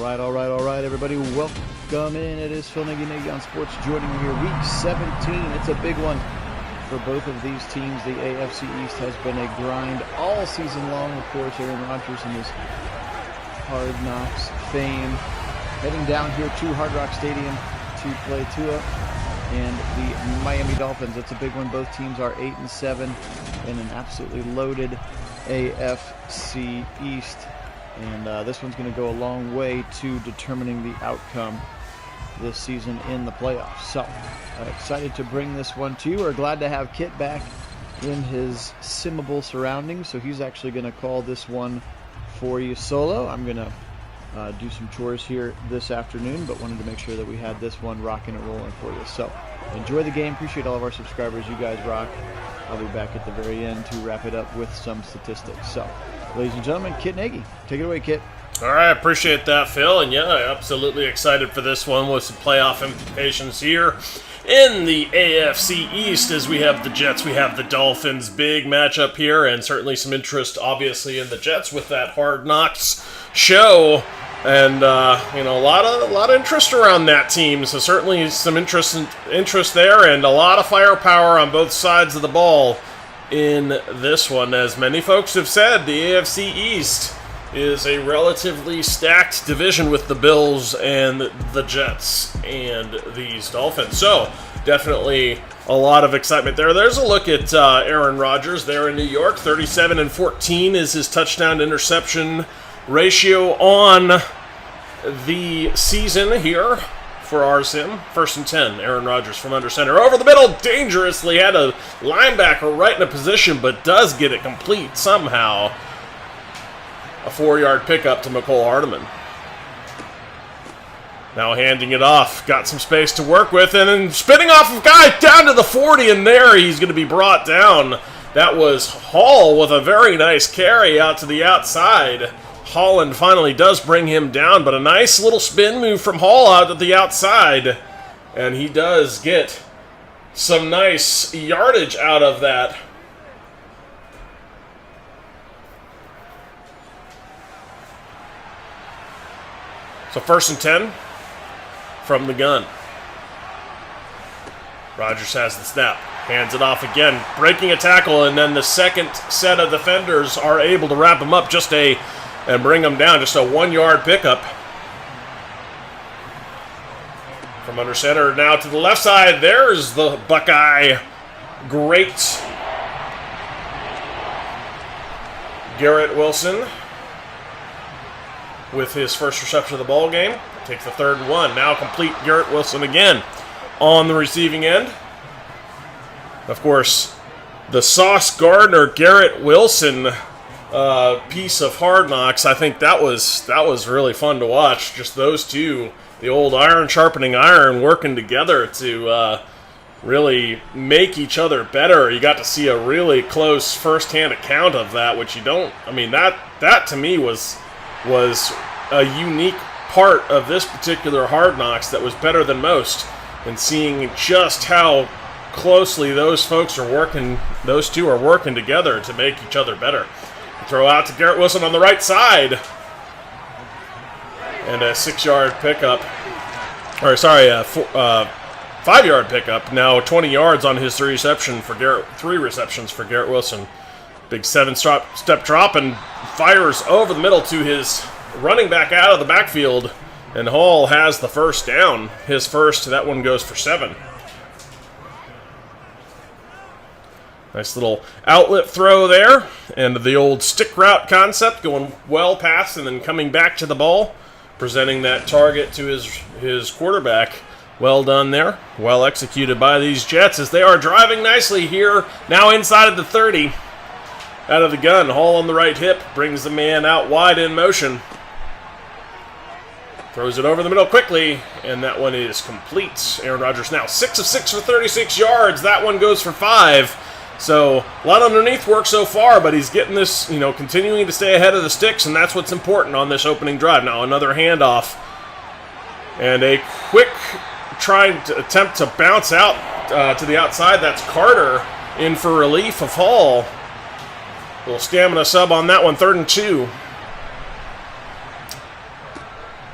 All right, everybody. Welcome in. It is Phil Nagy on Sports joining you here. Week 17. It's a big one for both of these teams. The AFC East has been a grind all season long. Of course, Aaron Rodgers and his Hard Knocks fame heading down here to Hard Rock Stadium to play Tua and the Miami Dolphins. It's a big one. Both teams are 8-7 in an absolutely loaded AFC East. And this one's going to go a long way to determining the outcome this season in the playoffs. So, excited to bring this one to you. We're glad to have Kit back in his simmable surroundings. So he's actually going to call this one for you solo. I'm going to do some chores here this afternoon, but wanted to make sure that we had this one rocking and rolling for you. So, enjoy the game. Appreciate all of our subscribers. You guys rock. I'll be back at the very end to wrap it up with some statistics. So, ladies and gentlemen, Kit Nagy. Take it away, Kit. All right, appreciate that, Phil. And yeah, absolutely excited for this one with some playoff implications here in the AFC East as we have the Jets, we have the Dolphins. Big matchup here, and certainly some interest, obviously, in the Jets with that Hard Knocks show. And, a lot of interest around that team. So certainly some interest there, and a lot of firepower on both sides of the ball in this one. As many folks have said, the AFC East is a relatively stacked division with the Bills and the Jets and these Dolphins. So definitely a lot of excitement there. There's a look at Aaron Rodgers there in New York. 37-14 is his touchdown to interception ratio on the season here for RSIM. 1st and 10, Aaron Rodgers from under center. Over the middle, dangerously, had a linebacker right in a position, but does get it complete somehow. A 4-yard pickup to McCole Hardeman. Now handing it off. Got some space to work with, and then spinning off of guy down to the 40, and there he's going to be brought down. That was Hall with a very nice carry out to the outside. Holland finally does bring him down, but a nice little spin move from Hall out to the outside. And he does get some nice yardage out of that. So 1st and 10 from the gun. Rodgers has the snap. Hands it off again, breaking a tackle, and then the second set of defenders are able to wrap him up and bring him down. Just a 1-yard pickup. From under center now to the left side. There's the Buckeye great Garrett Wilson with his first reception of the ball game. Takes the 3rd and 1. Now complete Garrett Wilson again on the receiving end. Of course, the Sauce Gardner Garrett Wilson piece of Hard Knocks, I think that was really fun to watch. Just those two, the old iron sharpening iron, working together to really make each other better. You got to see a really close first-hand account of that, which you don't. I mean, that to me was a unique part of this particular Hard Knocks that was better than most, and seeing just how closely those folks are working, those two are working together to make each other better. Throw out to Garrett Wilson on the right side. And a 6-yard pickup. Or, sorry, a 5-yard pickup. Now 20 yards on his 3 receptions for Garrett Wilson. Big 7-step drop and fires over the middle to his running back out of the backfield. And Hall has the first down. His first, that one goes for 7. Nice little outlet throw there, and the old stick route concept going well past and then coming back to the ball, presenting that target to his quarterback. Well done there. Well executed by these Jets as they are driving nicely here, now inside of the 30. Out of the gun, Hall on the right hip, brings the man out wide in motion. Throws it over the middle quickly, and that one is complete. Aaron Rodgers now 6 of 6 for 36 yards. That one goes for 5. So, a lot of underneath work so far, but he's getting this, continuing to stay ahead of the sticks, and that's what's important on this opening drive. Now, another handoff. And a quick attempt to bounce out to the outside. That's Carter in for relief of Hall. A little stamina sub on that one, 3rd and 2.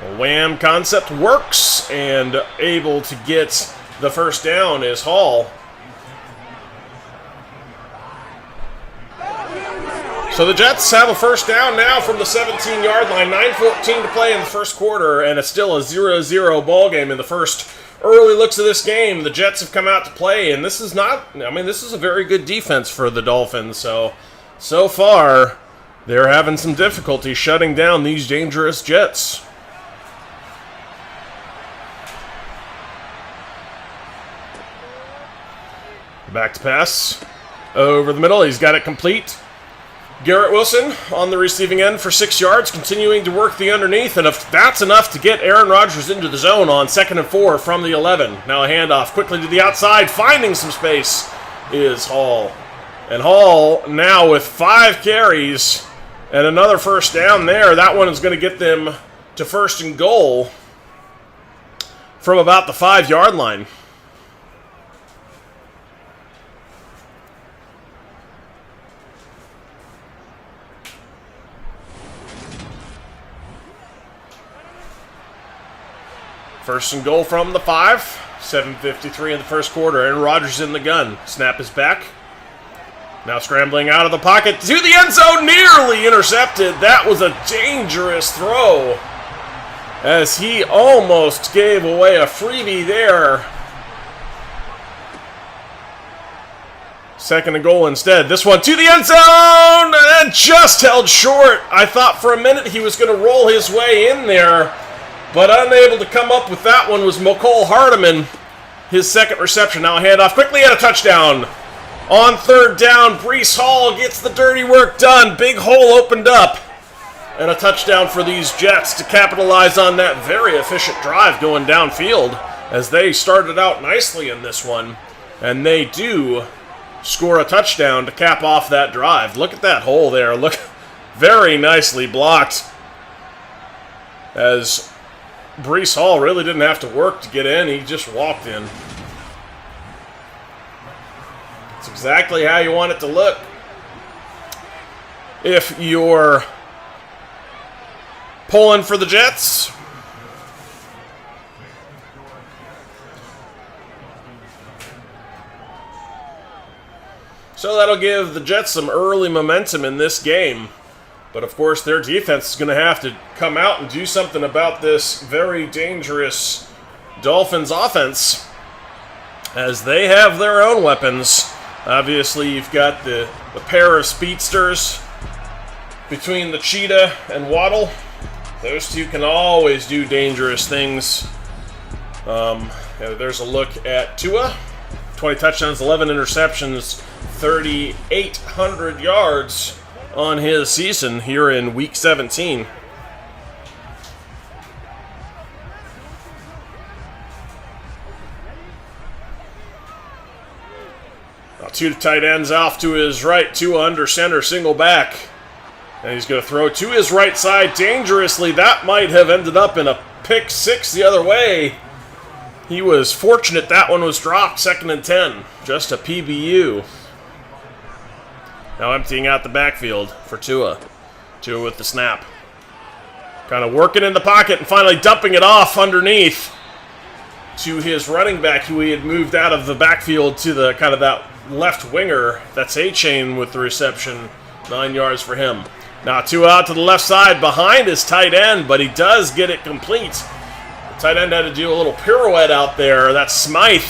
The wham concept works, and able to get the first down is Hall. So the Jets have a first down now from the 17-yard line. 9:14 to play in the first quarter, and it's still a 0-0 ball game in the first early looks of this game. The Jets have come out to play, and this is a very good defense for the Dolphins. So far, they're having some difficulty shutting down these dangerous Jets. Back to pass. Over the middle, he's got it complete. Garrett Wilson on the receiving end for 6 yards, continuing to work the underneath, and if that's enough to get Aaron Rodgers into the zone on 2nd and 4 from the 11. Now a handoff quickly to the outside, finding some space is Hall. And Hall now with 5 carries and another first down there. That one is going to get them to 1st and goal from about the 5-yard line. First and goal from the 5. 7:53 in the first quarter. Aaron Rodgers in the gun. Snap is back. Now scrambling out of the pocket to the end zone. Nearly intercepted. That was a dangerous throw, as he almost gave away a freebie there. 2nd and goal instead. This one to the end zone, and just held short. I thought for a minute he was going to roll his way in there, but unable to come up with that one was McCole Hardeman, his 2nd reception. Now a handoff quickly and a touchdown. On 3rd down, Breece Hall gets the dirty work done. Big hole opened up. And a touchdown for these Jets to capitalize on that very efficient drive going downfield, as they started out nicely in this one. And they do score a touchdown to cap off that drive. Look at that hole there. Look, very nicely blocked, as Breece Hall really didn't have to work to get in. He just walked in. It's exactly how you want it to look if you're pulling for the Jets. So that'll give the Jets some early momentum in this game. But of course, their defense is going to have to come out and do something about this very dangerous Dolphins offense, as they have their own weapons. Obviously, you've got the pair of speedsters between the Cheetah and Waddle. Those two can always do dangerous things. There's a look at Tua. 20 touchdowns, 11 interceptions, 3,800 yards on his season here in Week 17. Now 2 tight ends off to his right, 2 under center, single back. And he's going to throw to his right side dangerously. That might have ended up in a pick 6 the other way. He was fortunate that one was dropped. 2nd and 10, just a PBU. Now emptying out the backfield for Tua. Tua with the snap. Kind of working in the pocket and finally dumping it off underneath to his running back, who he had moved out of the backfield to the kind of that left winger. That's A-Chain with the reception. 9 yards for him. Now Tua out to the left side behind his tight end, but he does get it complete. The tight end had to do a little pirouette out there. That's Smythe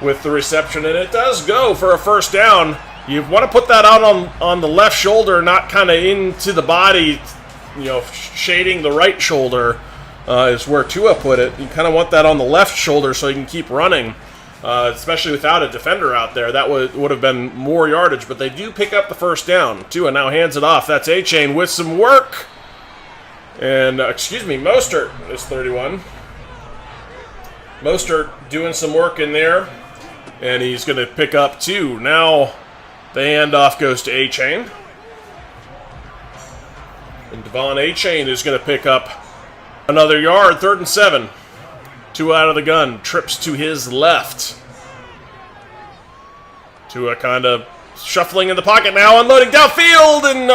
with the reception, and it does go for a first down. You want to put that out on the left shoulder, not kind of into the body, shading the right shoulder is where Tua put it. You kind of want that on the left shoulder so you can keep running, especially without a defender out there. That would have been more yardage, but they do pick up the first down. Tua now hands it off. That's A-Chain with some work. And, Mostert is 31. Mostert doing some work in there, and he's going to pick up 2. Now the handoff goes to A-Chain. And Devon A-Chain is going to pick up another yard, 3rd and 7. 2 out of the gun, trips to his left. Tua kind of shuffling in the pocket now, unloading downfield, and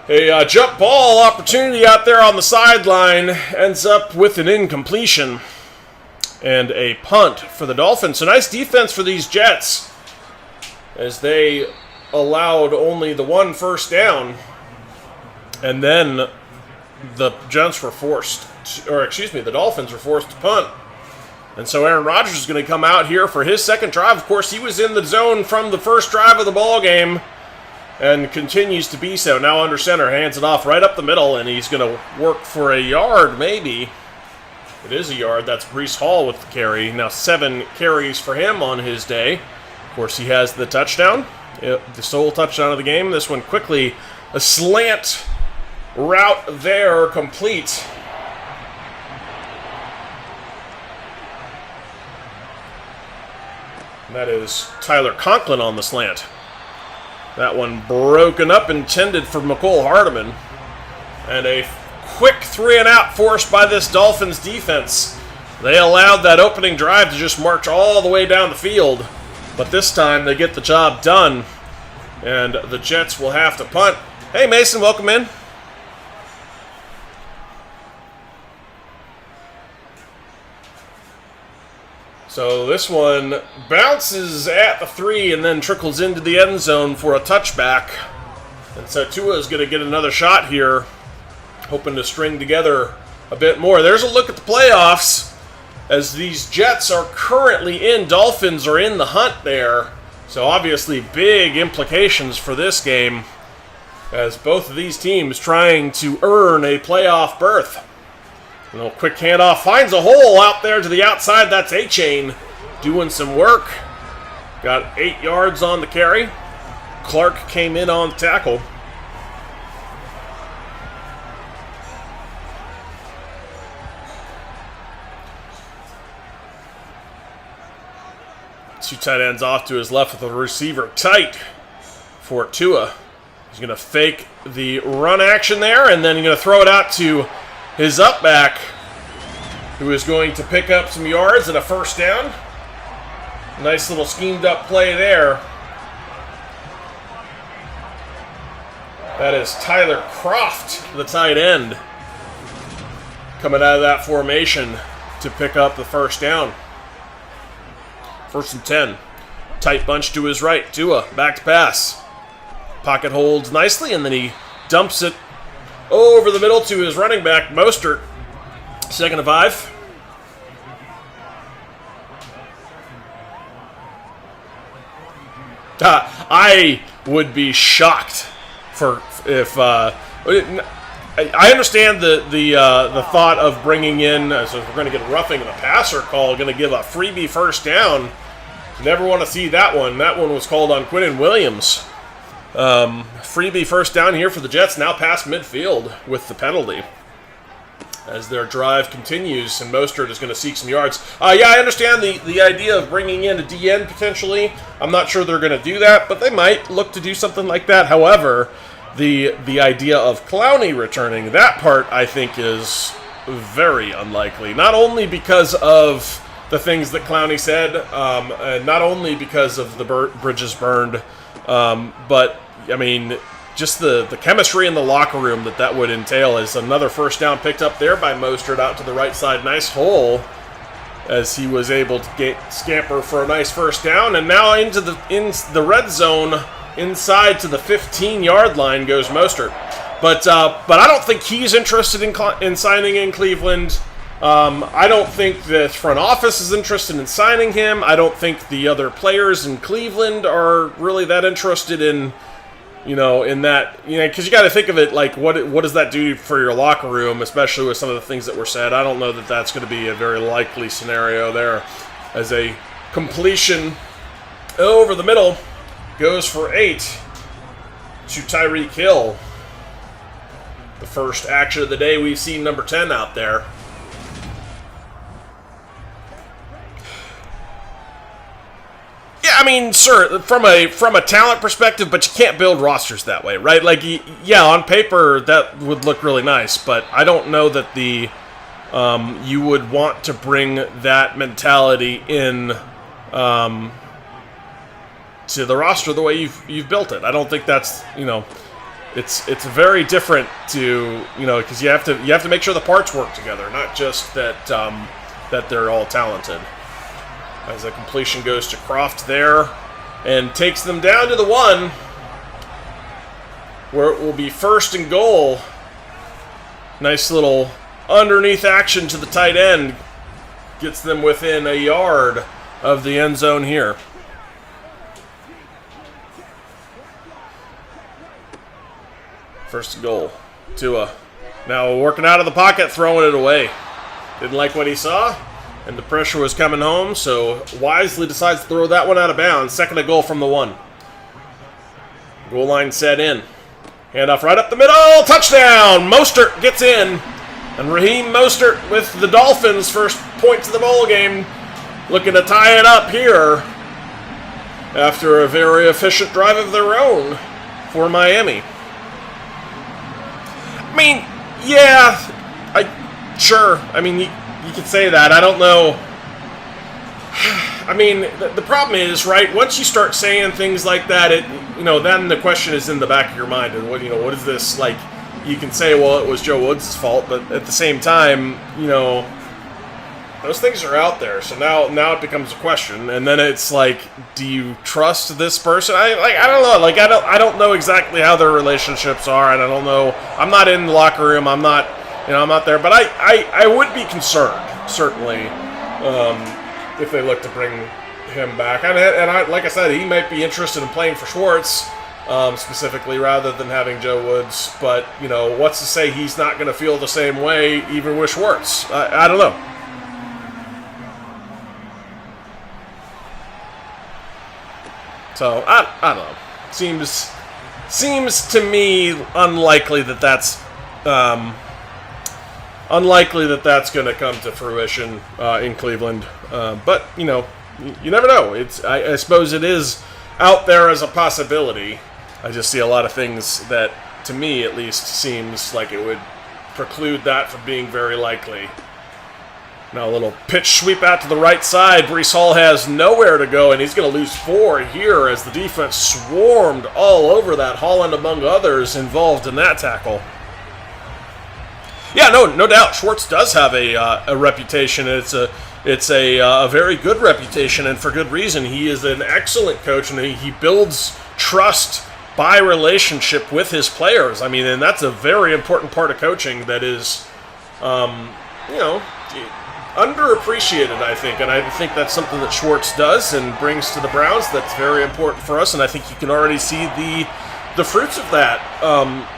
A jump ball opportunity out there on the sideline ends up with an incompletion and a punt for the Dolphins. So nice defense for these Jets as they allowed only the one first down, and then the Dolphins were forced to punt. And so Aaron Rodgers is going to come out here for his second drive. Of course, he was in the zone from the first drive of the ball game and continues to be so. Now under center, hands it off right up the middle, and he's going to work for a yard, maybe. It is a yard. That's Breece Hall with the carry. Now 7 carries for him on his day. Of course, he has the touchdown, the sole touchdown of the game. This one quickly, a slant route there, complete. And that is Tyler Conklin on the slant. That one broken up, intended for McCole Hardeman. And a quick 3-and-out forced by this Dolphins defense. They allowed that opening drive to just march all the way down the field. But this time they get the job done. And the Jets will have to punt. Hey, Mason, welcome in. So this one bounces at the 3 and then trickles into the end zone for a touchback. And so Tua is going to get another shot here, hoping to string together a bit more. There's a look at the playoffs as these Jets are currently in. Dolphins are in the hunt there. So obviously big implications for this game as both of these teams trying to earn a playoff berth. A little quick handoff, finds a hole out there to the outside. That's A-Chain doing some work. Got 8 yards on the carry. Clark came in on the tackle. Two tight ends off to his left with the receiver tight for Tua. He's going to fake the run action there, and then he's going to throw it out to his up back, who is going to pick up some yards and a first down. Nice little schemed up play there. That is Tyler Croft, the tight end, coming out of that formation to pick up the first down. 1st and 10. Tight bunch to his right. Tua, back to pass. Pocket holds nicely, and then he dumps it over the middle to his running back, Mostert. 2nd and 5. I would be shocked if I understand the thought of bringing in, so if we're going to get a roughing the passer call, going to give a freebie first down. Never want to see that one. That one was called on Quinnen Williams. Freebie first down here for the Jets, now past midfield with the penalty as their drive continues, and Mostert is going to seek some yards. Yeah, I understand the idea of bringing in a DN potentially. I'm not sure they're going to do that, but they might look to do something like that. However, the idea of Clowney returning, that part I think is very unlikely. Not only because of the things that Clowney said, and not only because of the bridges burned, but, I mean, just the chemistry in the locker room that would entail. Is another first down picked up there by Mostert out to the right side. Nice hole as he was able to scamper for a nice first down. And now into the red zone, inside to the 15-yard line goes Mostert. But I don't think he's interested in signing in Cleveland. I don't think the front office is interested in signing him. I don't think the other players in Cleveland are really that interested in that, because you got to think of it like, what does that do for your locker room, especially with some of the things that were said. I don't know that that's going to be a very likely scenario there, as a completion over the middle goes for 8 to Tyreek Hill. The first action of the day, we've seen number 10 out there. Yeah, I mean, sure, from a talent perspective, but you can't build rosters that way, right? Like, yeah, on paper that would look really nice, but I don't know that you would want to bring that mentality in to the roster the way you've built it. I don't think that's it's very different to, because you have to make sure the parts work together, not just that that they're all talented. As the completion goes to Croft there and takes them down to the 1, where it will be 1st and goal. Nice little underneath action to the tight end. Gets them within a yard of the end zone here. First and goal. Tua now working out of the pocket, throwing it away. Didn't like what he saw, and the pressure was coming home, so wisely decides to throw that one out of bounds. 2nd and goal from the 1. Goal line set in. Handoff right up the middle. Touchdown! Mostert gets in. And Raheem Mostert with the Dolphins' first points of the bowl game. Looking to tie it up here after a very efficient drive of their own for Miami. I mean, yeah, sure. I mean, you could say that. I don't know. I mean, the problem is, right, once you start saying things like that, then the question is in the back of your mind. And what is this, like, you can say, well, it was Joe Woods' fault, but at the same time, those things are out there. So now it becomes a question. And then it's like, do you trust this person? I don't know. Like, I don't know exactly how their relationships are, and I don't know. I'm not in the locker room. I'm not there. But I would be concerned, certainly, if they look to bring him back. And like I said, he might be interested in playing for Schwartz, specifically, rather than having Joe Woods. But, what's to say he's not going to feel the same way even with Schwartz? I don't know. So, I don't know. Seems to me unlikely that that's going to come to fruition in Cleveland. But, you never know. I suppose it is out there as a possibility. I just see a lot of things that, to me at least, seems like it would preclude that from being very likely. Now a little pitch sweep out to the right side. Breece Hall has nowhere to go, and he's going to lose 4 here as the defense swarmed all over that. Holland, among others, involved in that tackle. Yeah, no doubt. Schwartz does have a reputation. It's a very good reputation, and for good reason. He is an excellent coach, and he builds trust by relationship with his players. I mean, and that's a very important part of coaching that is, underappreciated, I think. And I think that's something that Schwartz does and brings to the Browns that's very important for us. And I think you can already see the fruits of that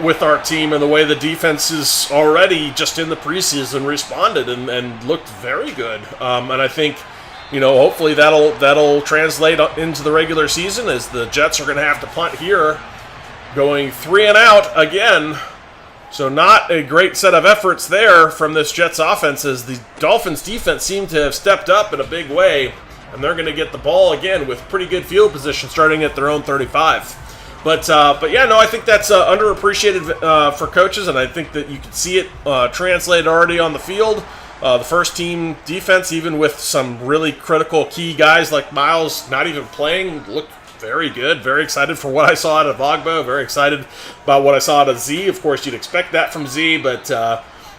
with our team and the way the defense is already, just in the preseason, responded and looked very good. And I think, hopefully that'll translate into the regular season, as the Jets are going to have to punt here, going 3 and out again. So not a great set of efforts there from this Jets offense, as the Dolphins defense seemed to have stepped up in a big way, and they're going to get the ball again with pretty good field position starting at their own 35. But yeah, no, I think that's underappreciated for coaches, and I think that you can see it translated already on the field. The first team defense, even with some really critical key guys like Miles not even playing, looked very good. Very excited for what I saw out of Ogbo. Very excited about what I saw out of Z. Of course, you'd expect that from Z, but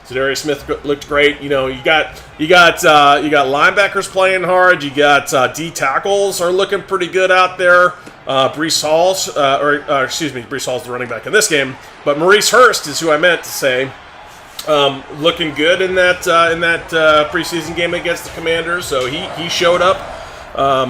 Zadarius Smith looked great. You got linebackers playing hard. You got D tackles are looking pretty good out there. Breece Hall's the running back in this game, but Maurice Hurst is who I meant to say. Looking good in that preseason game against the Commanders. So he showed up. A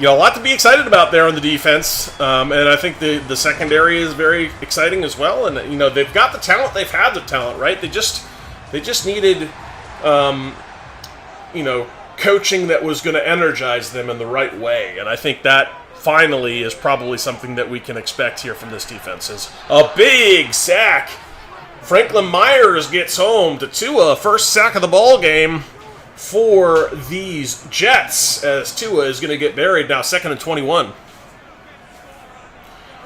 lot to be excited about there on the defense, and I think the secondary is very exciting as well. And they've got the talent, they've had the talent, right? They just needed, coaching that was going to energize them in the right way. And I think that finally is probably something that we can expect here from this defense. Is a big sack. Franklin Myers gets home to Tua, first sack of the ball game for these Jets, as Tua is going to get buried now, 2nd and 21.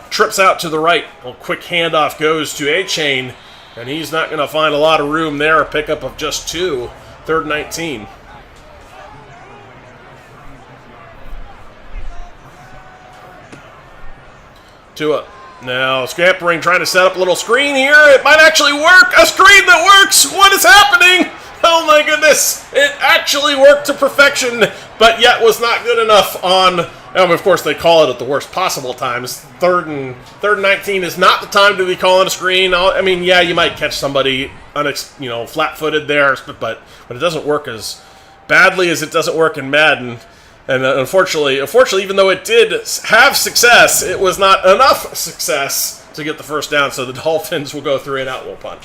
Trips out to the right. A quick handoff goes to A-Chain, and he's not going to find a lot of room there. A pickup of just 2. 3rd and 19. Tua Now, scampering, trying to set up a little screen here. It might actually work. A screen that works. What is happening? Oh my goodness. It actually worked to perfection, but yet was not good enough on, of course, they call it at the worst possible times. Third and 19 is not the time to be calling a screen. I mean, yeah, you might catch somebody, flat-footed there, but it doesn't work as badly as it doesn't work in Madden. And unfortunately, even though it did have success, it was not enough success to get the first down, so the Dolphins will go 3-and-out, will punt.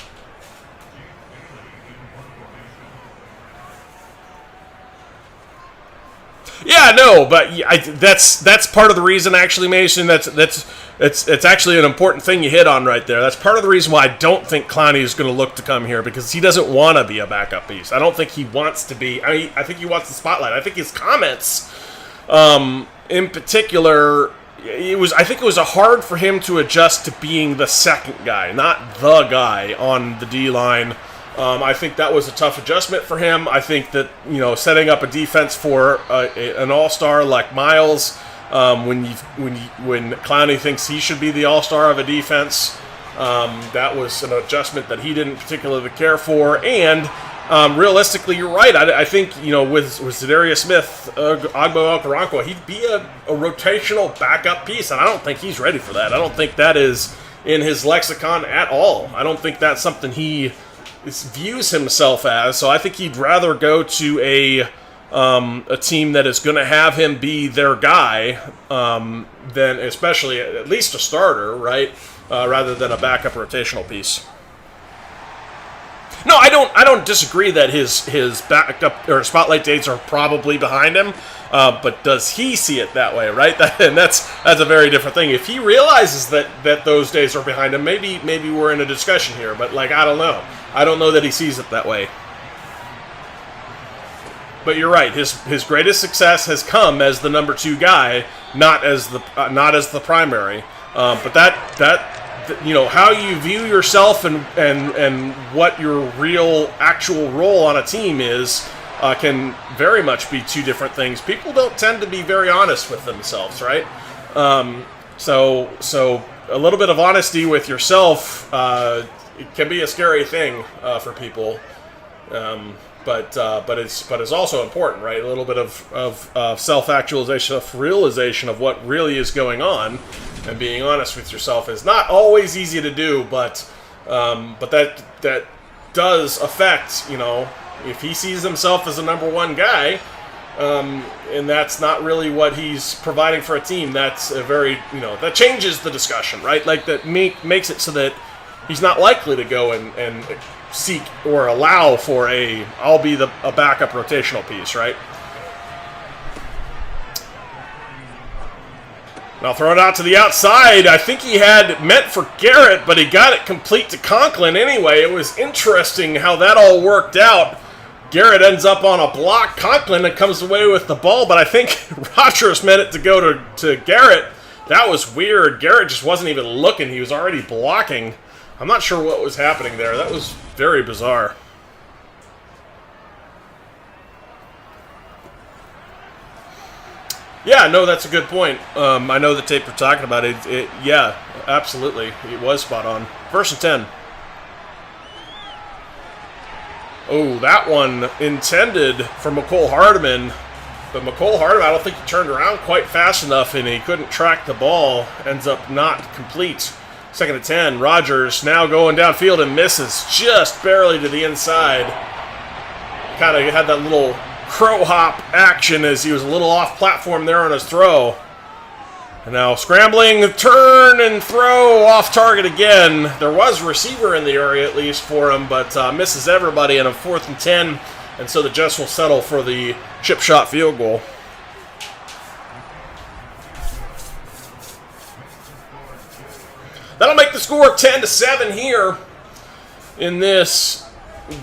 Yeah, no, but that's part of the reason, actually, Mason. It's actually an important thing you hit on right there. That's part of the reason why I don't think Clowney is going to look to come here, because he doesn't want to be a backup piece. I don't think he wants to be. I think he wants the spotlight. I think his comments, in particular, I think it was hard for him to adjust to being the second guy, not the guy on the D-line. I think that was a tough adjustment for him. I think that, setting up a defense for an all-star like Miles, when Clowney thinks he should be the all-star of a defense, that was an adjustment that he didn't particularly care for. And realistically, you're right. I think, with Zadarius Smith, Agbo Okoronkwo, he'd be a rotational backup piece, and I don't think he's ready for that. I don't think that is in his lexicon at all. I don't think that's something he views himself as, so I think he'd rather go to a team that is going to have him be their guy, than especially at least a starter, right? Rather than a backup rotational piece. No, I don't disagree that his backup or spotlight dates are probably behind him, but does he see it that way, right? And that's a very different thing. If he realizes that those days are behind him, maybe we're in a discussion here. But I don't know. I don't know that he sees it that way. But you're right. His greatest success has come as the number 2 guy, not as the primary. But that how you view yourself and what your real actual role on a team is can very much be two different things. People don't tend to be very honest with themselves, right? So a little bit of honesty with yourself it can be a scary thing for people, but it's also important, right? A little bit of self-actualization, self-realization of what really is going on, and being honest with yourself is not always easy to do, but that does affect, if he sees himself as a number 1 guy, and that's not really what he's providing for a team. That's a very, that changes the discussion, right? Like that makes it so that he's not likely to go and seek or allow for I'll be a backup rotational piece, right? Now throw it out to the outside. I think he had meant for Garrett, but he got it complete to Conklin anyway. It was interesting how that all worked out. Garrett ends up on a block. Conklin comes away with the ball, but I think Rogers meant it to go to Garrett. That was weird. Garrett just wasn't even looking. He was already blocking. I'm not sure what was happening there. That was very bizarre. Yeah, no, that's a good point. I know the tape we're talking about. Yeah, absolutely. It was spot on. 1st and 10. Oh, that one intended for McCole Hardeman. But McCole Hardeman, I don't think he turned around quite fast enough, and he couldn't track the ball. Ends up not complete. 2nd and 10. Rogers now going downfield and misses just barely to the inside. Kind of had that little crow hop action as he was a little off platform there on his throw. And now scrambling, turn and throw off target again. There was a receiver in the area at least for him, but misses everybody in a 4th and 10. And so the Jets will settle for the chip shot field goal. That'll make the score 10-7 here in this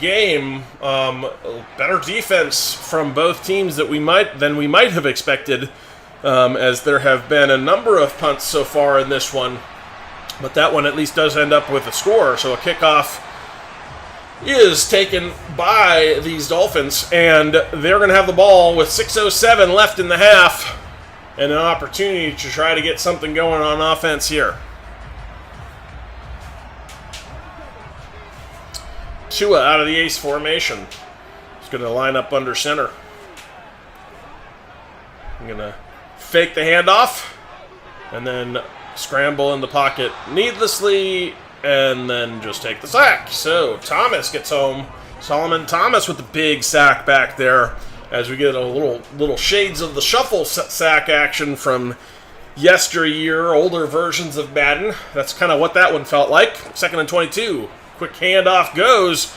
game. Better defense from both teams than we might have expected, as there have been a number of punts so far in this one. But that one at least does end up with a score, so a kickoff is taken by these Dolphins, and they're going to have the ball with 6:07 left in the half, and an opportunity to try to get something going on offense here. Tua out of the ace formation. He's going to line up under center. I'm going to fake the handoff and then scramble in the pocket needlessly and then just take the sack. So Thomas gets home. Solomon Thomas with the big sack back there as we get a little shades of the shuffle sack action from yesteryear, older versions of Madden. That's kind of what that one felt like. 2nd and 22. Quick handoff goes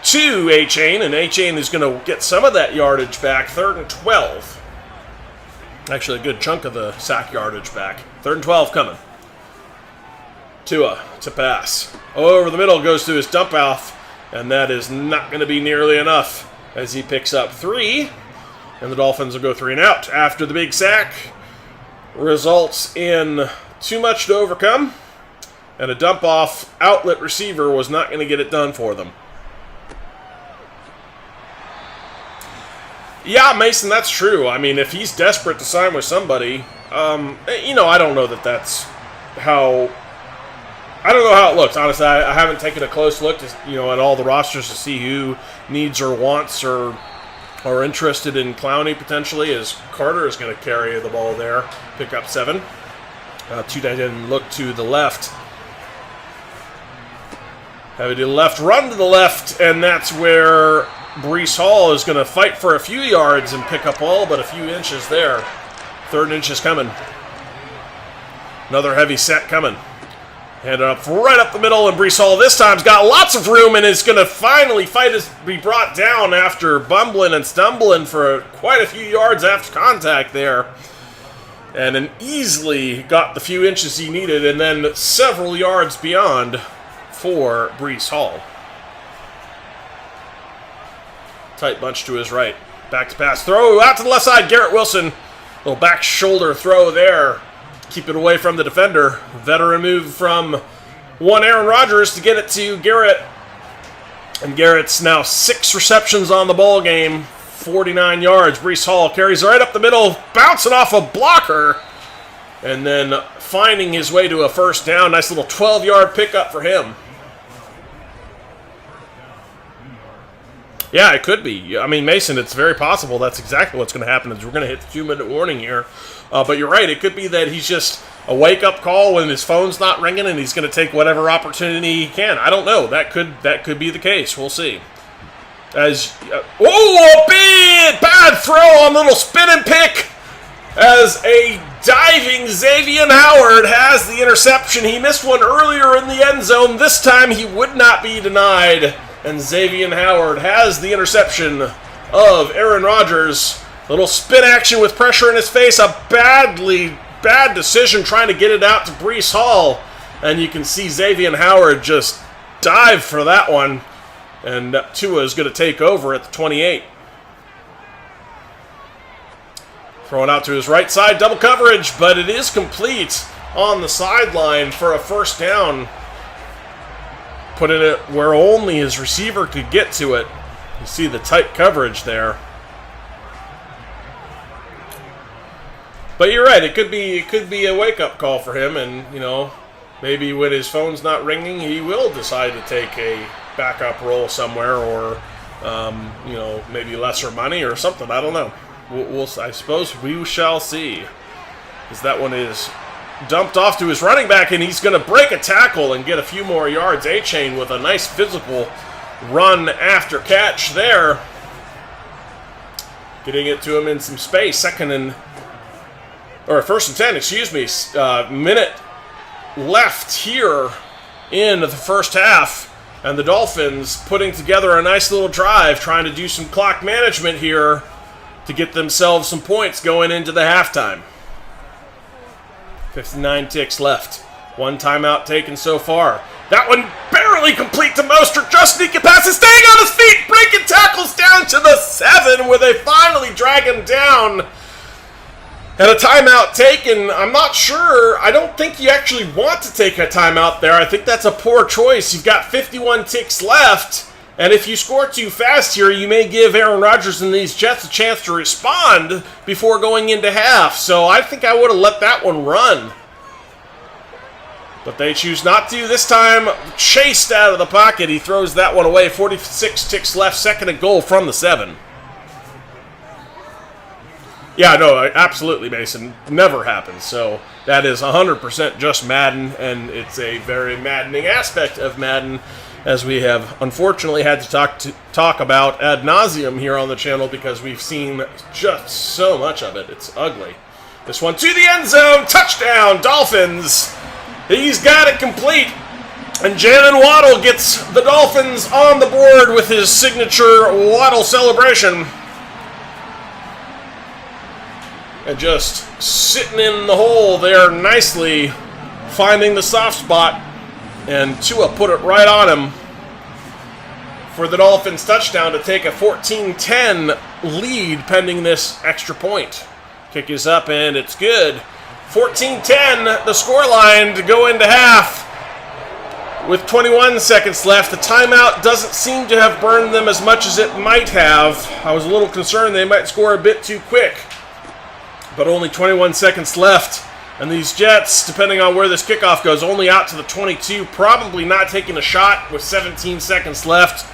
to A-Chain, and A-Chain is going to get some of that yardage back. 3rd and 12. Actually, a good chunk of the sack yardage back. 3rd and 12 coming. Tua to pass. Over the middle goes to his dump off, and that is not going to be nearly enough as he picks up 3. And the Dolphins will go 3 and out after the big sack. Results in too much to overcome, and a dump-off outlet receiver was not going to get it done for them. Yeah, Mason, that's true. I mean, if he's desperate to sign with somebody, I don't know that's how... I don't know how it looks, honestly. I haven't taken a close look at all the rosters to see who needs or wants or are interested in Clowney potentially, as Carter is going to carry the ball there, pick up 7. 2 tight end look to the left. Have a left run to the left, and that's where Breece Hall is going to fight for a few yards and pick up all but a few inches there. 3rd inch is coming. Another heavy set coming. Hand it up right up the middle, and Breece Hall this time's got lots of room and is going to finally be brought down after bumbling and stumbling for quite a few yards after contact there. And then easily got the few inches he needed and then several yards beyond for Breece Hall. Tight bunch to his right. Back to pass. Throw out to the left side. Garrett Wilson. Little back shoulder throw there. Keep it away from the defender. Veteran move from one Aaron Rodgers to get it to Garrett. And Garrett's now 6 receptions on the ball game. 49 yards. Breece Hall carries right up the middle. Bouncing off a blocker. And then finding his way to a first down. Nice little 12-yard pickup for him. Yeah, it could be. I mean, Mason, it's very possible that's exactly what's going to happen. Is we're going to hit the 2-minute warning here. But you're right. It could be that he's just a wake-up call when his phone's not ringing and he's going to take whatever opportunity he can. I don't know. That could be the case. We'll see. A big bad throw on little spin and pick as a diving Xavier Howard has the interception. He missed one earlier in the end zone. This time he would not be denied. And Xavier Howard has the interception of Aaron Rodgers. Little spin action with pressure in his face. A bad decision trying to get it out to Breece Hall. And you can see Xavier Howard just dive for that one. And Tua is going to take over at the 28. Throwing out to his right side. Double coverage, but it is complete on the sideline for a first down. Putting it where only his receiver could get to it. You see the tight coverage there. But you're right, it could be a wake-up call for him, and maybe when his phone's not ringing, he will decide to take a backup role somewhere, or maybe lesser money or something. I don't know. I suppose we shall see. As that one is dumped off to his running back, and he's going to break a tackle and get a few more yards. A-Chain with a nice physical run after catch there. Getting it to him in some space. First and 10, excuse me. Minute left here in the first half. And the Dolphins putting together a nice little drive, trying to do some clock management here to get themselves some points going into the halftime. 59 ticks left. One timeout taken so far. That one barely complete to Mostert. Just sneaking past it, staying on his feet, breaking tackles down to the 7, where they finally drag him down. And a timeout taken. I'm not sure. I don't think you actually want to take a timeout there. I think that's a poor choice. You've got 51 ticks left. And if you score too fast here, you may give Aaron Rodgers and these Jets a chance to respond before going into half. So I think I would have let that one run. But they choose not to. This time, chased out of the pocket. He throws that one away. 46 ticks left, 2nd and goal from the 7. Yeah, no, absolutely, Mason. Never happens. So that is 100% just Madden, and it's a very maddening aspect of Madden, as we have unfortunately had to talk about ad nauseum here on the channel because we've seen just so much of it. It's ugly. This one to the end zone. Touchdown, Dolphins. He's got it complete. And Jalen Waddle gets the Dolphins on the board with his signature Waddle celebration. And just sitting in the hole there nicely, finding the soft spot. And Tua put it right on him for the Dolphins touchdown to take a 14-10 lead pending this extra point. Kick is up and it's good. 14-10, the scoreline to go into half. With 21 seconds left, the timeout doesn't seem to have burned them as much as it might have. I was a little concerned they might score a bit too quick. But only 21 seconds left. And these Jets, depending on where this kickoff goes, only out to the 22. Probably not taking a shot with 17 seconds left.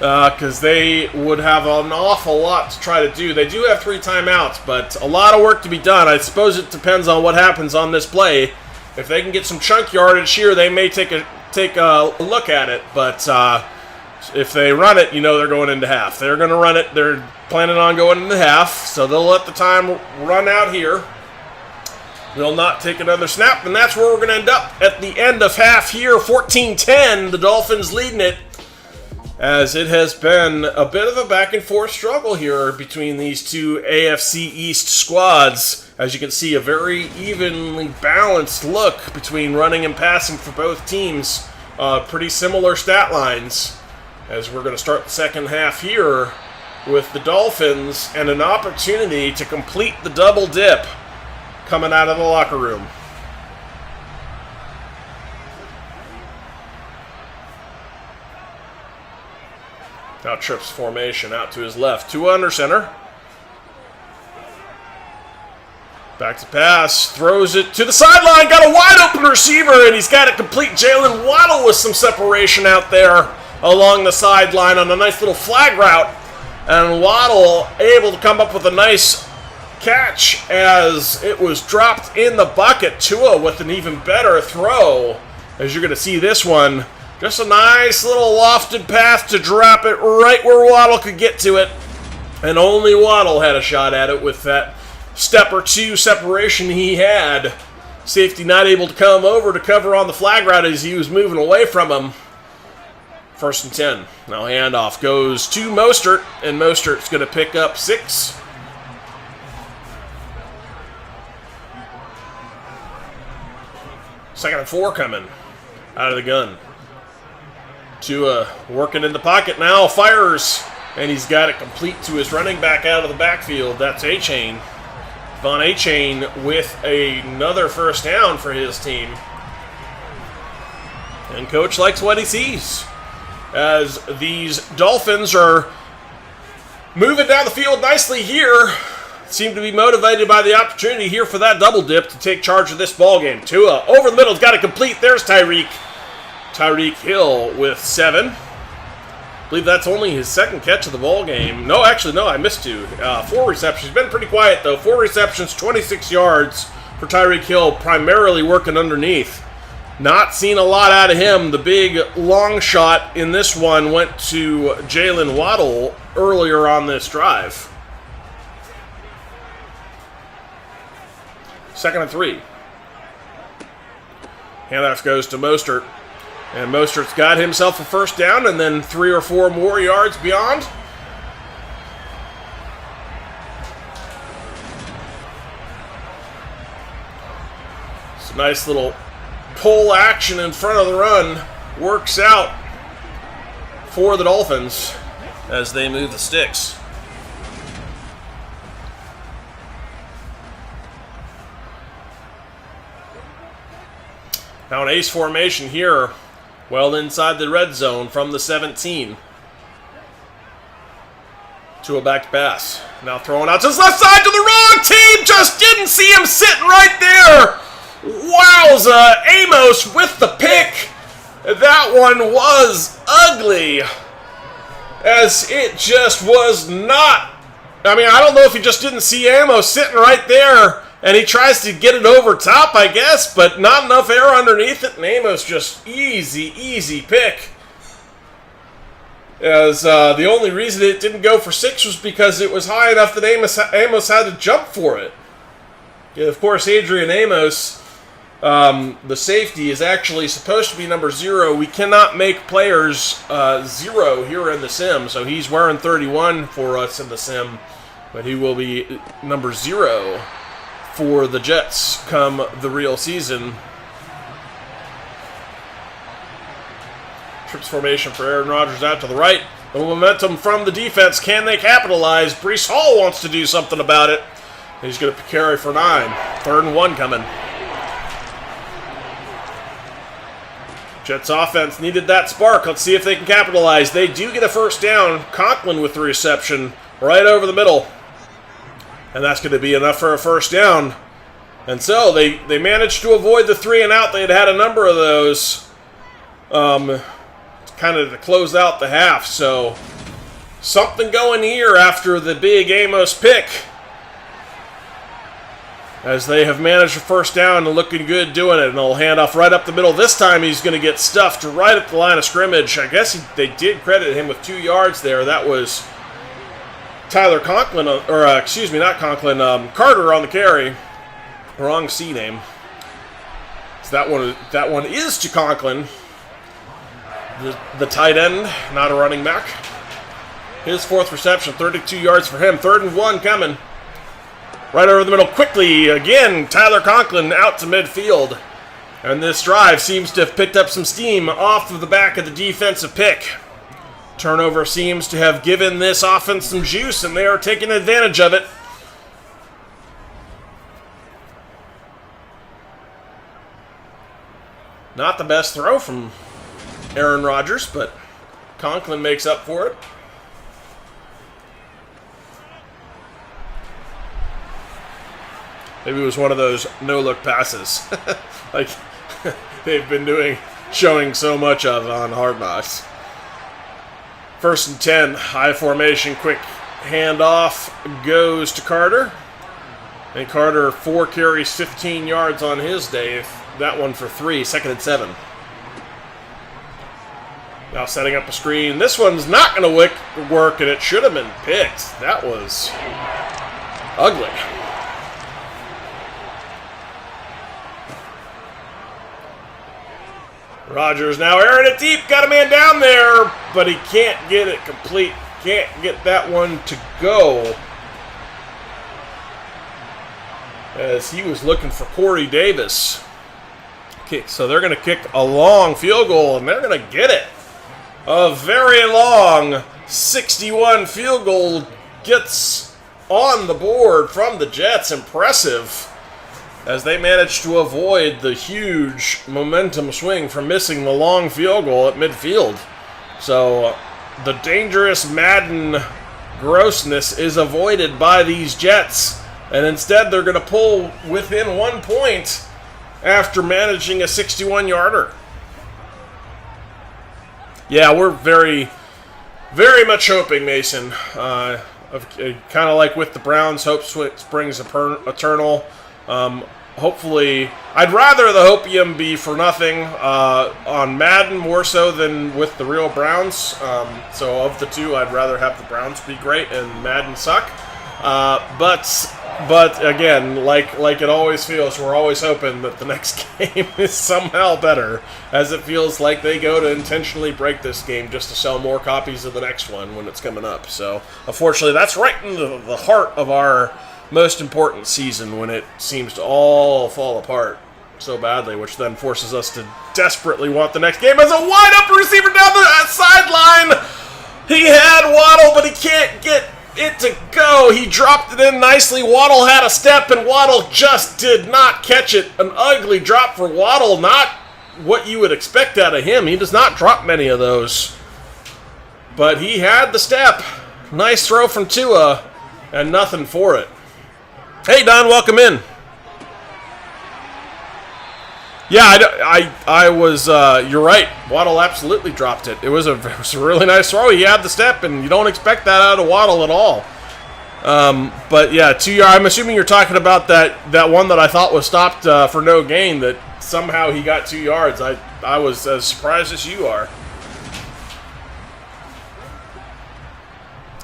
Because they would have an awful lot to try to do. They do have 3 timeouts, but a lot of work to be done. I suppose it depends on what happens on this play. If they can get some chunk yardage here, they may take a look at it. But if they run it, you know they're going into half. They're going to run it. They're planning on going into half, so they'll let the time run out here. They'll not take another snap, and that's where we're going to end up at the end of half here. 14-10, the Dolphins leading it, as it has been a bit of a back-and-forth struggle here between these two AFC East squads. As you can see, a very evenly balanced look between running and passing for both teams. Pretty similar stat lines, as we're going to start the second half here with the Dolphins and an opportunity to complete the double dip coming out of the locker room. Now trips formation out to his left. Tua under center. Back to pass. Throws it to the sideline. Got a wide open receiver, and he's got it complete. Jalen Waddle with some separation out there along the sideline on a nice little flag route. And Waddle able to come up with a nice catch as it was dropped in the bucket. Tua with an even better throw. As you're going to see this one, just a nice little lofted path to drop it right where Waddle could get to it. And only Waddle had a shot at it with that step or two separation he had. Safety not able to come over to cover on the flag route as he was moving away from him. 1st and 10. Now handoff goes to Mostert, and Mostert's going to pick up 6. Second and 4 coming out of the gun. Tua working in the pocket now, fires, and he's got it complete to his running back out of the backfield. That's A-Chain. Von A-Chain with another first down for his team. And coach likes what he sees, as these Dolphins are moving down the field nicely here. Seem to be motivated by the opportunity here for that double dip to take charge of this ball game. Tua over the middle's got it complete. There's Tyreek. Tyreek Hill with 7. I believe that's only his 2nd catch of the ball game. No, actually, no, I missed 2. 4 receptions. Been pretty quiet, though. 4 receptions, 26 yards for Tyreek Hill, primarily working underneath. Not seen a lot out of him. The big long shot in this one went to Jalen Waddle earlier on this drive. 2nd and 3. Handoff goes to Mostert. And Mostert's got himself a first down and then 3 or 4 more yards beyond. It's a nice little pull action in front of the run. Works out for the Dolphins as they move the sticks. Now an ace formation here, well inside the red zone from the 17. To a back pass. Now throwing out to his left side to the wrong team. Just didn't see him sitting right there. Wowza! Amos with the pick! That one was ugly. As it just was not... I mean, I don't know if he just didn't see Amos sitting right there, and he tries to get it over top, I guess, but not enough air underneath it, and Amos just easy pick. As the only reason it didn't go for 6 was because it was high enough that Amos had to jump for it. Yeah, of course, Adrian Amos, the safety, is actually supposed to be number 0. We cannot make players 0 here in the sim, so he's wearing 31 for us in the sim, but he will be number 0 for the Jets come the real season. Trips formation for Aaron Rodgers out to the right. The momentum from the defense. Can they capitalize? Breece Hall wants to do something about it. He's going to carry for 9. 3rd and 1 coming. Jets offense needed that spark. Let's see if they can capitalize. They do get a first down. Conklin with the reception right over the middle. And that's going to be enough for a first down. And so they managed to avoid the 3 and out. They had a number of those kind of to close out the half. So something going here after the big Amos pick, as they have managed a first down and looking good doing it. And they'll hand off right up the middle. This time he's going to get stuffed right at the line of scrimmage. I guess they did credit him with 2 yards there. That was Tyler Conklin, or excuse me, not Conklin, Carter on the carry. Wrong C name. So that one is to Conklin, the tight end, not a running back. His 4th reception, 32 yards for him. 3rd and 1 coming. Right over the middle quickly. Again, Tyler Conklin out to midfield. And this drive seems to have picked up some steam off of the back of the defensive pick. Turnover seems to have given this offense some juice, and they are taking advantage of it. Not the best throw from Aaron Rodgers, but Conklin makes up for it. Maybe it was one of those no-look passes, like they've been showing so much of on Hard Knocks. 1st and 10, high formation, quick handoff goes to Carter. And Carter, 4 carries, 15 yards on his day. That one for 3, 2nd and 7. Now setting up a screen. This one's not going to work, and it should have been picked. That was ugly. Rodgers now airing it deep. Got a man down there, but he can't get it complete. Can't get that one to go, as he was looking for Corey Davis. So they're going to kick a long field goal, and they're going to get it. A very long 61 field goal gets on the board from the Jets. Impressive, as they managed to avoid the huge momentum swing from missing the long field goal at midfield. So the dangerous Madden grossness is avoided by these Jets, and instead they're going to pull within 1 point after managing a 61-yarder. Yeah, we're very, very much hoping, Mason. Kind of like with the Browns, hope springs eternal. Hopefully, I'd rather the hopium be for nothing on Madden more so than with the real Browns. So of the two, I'd rather have the Browns be great and Madden suck. But again, like it always feels, we're always hoping that the next game is somehow better, as it feels like they go to intentionally break this game just to sell more copies of the next one when it's coming up. So unfortunately, that's right in the heart of our most important season, when it seems to all fall apart so badly, which then forces us to desperately want the next game. As a wide-open receiver down the sideline, he had Waddle, but he can't get it to go. He dropped it in nicely. Waddle had a step, and Waddle just did not catch it. An ugly drop for Waddle, not what you would expect out of him. He does not drop many of those, but he had the step. Nice throw from Tua, and nothing for it. Hey, Don, welcome in. Yeah, I was. You're right. Waddle absolutely dropped it. It was a really nice throw. He had the step, and you don't expect that out of Waddle at all. But yeah, 2 yards. I'm assuming you're talking about that one that I thought was stopped for no gain. That somehow he got 2 yards. I was as surprised as you are.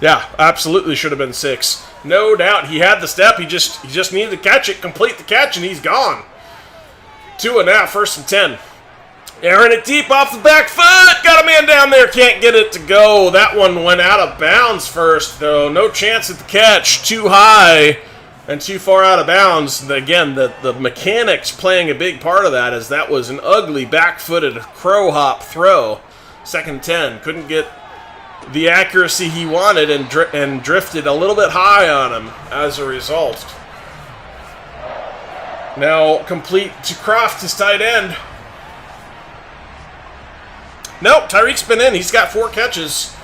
Yeah, absolutely should have been 6. No doubt. He had the step. He just needed to catch it, complete the catch, and he's gone. 2 and out, 1st and 10. Airing it deep off the back foot. Got a man down there. Can't get it to go. That one went out of bounds first, though. No chance at the catch. Too high and too far out of bounds. Again, the mechanics playing a big part of that, as that was an ugly back-footed crow hop throw. 2nd and 10. Couldn't get the accuracy he wanted and drifted a little bit high on him as a result. Now complete to Croft, his tight end. Nope, Tyreek's been in. He's got 4 catches.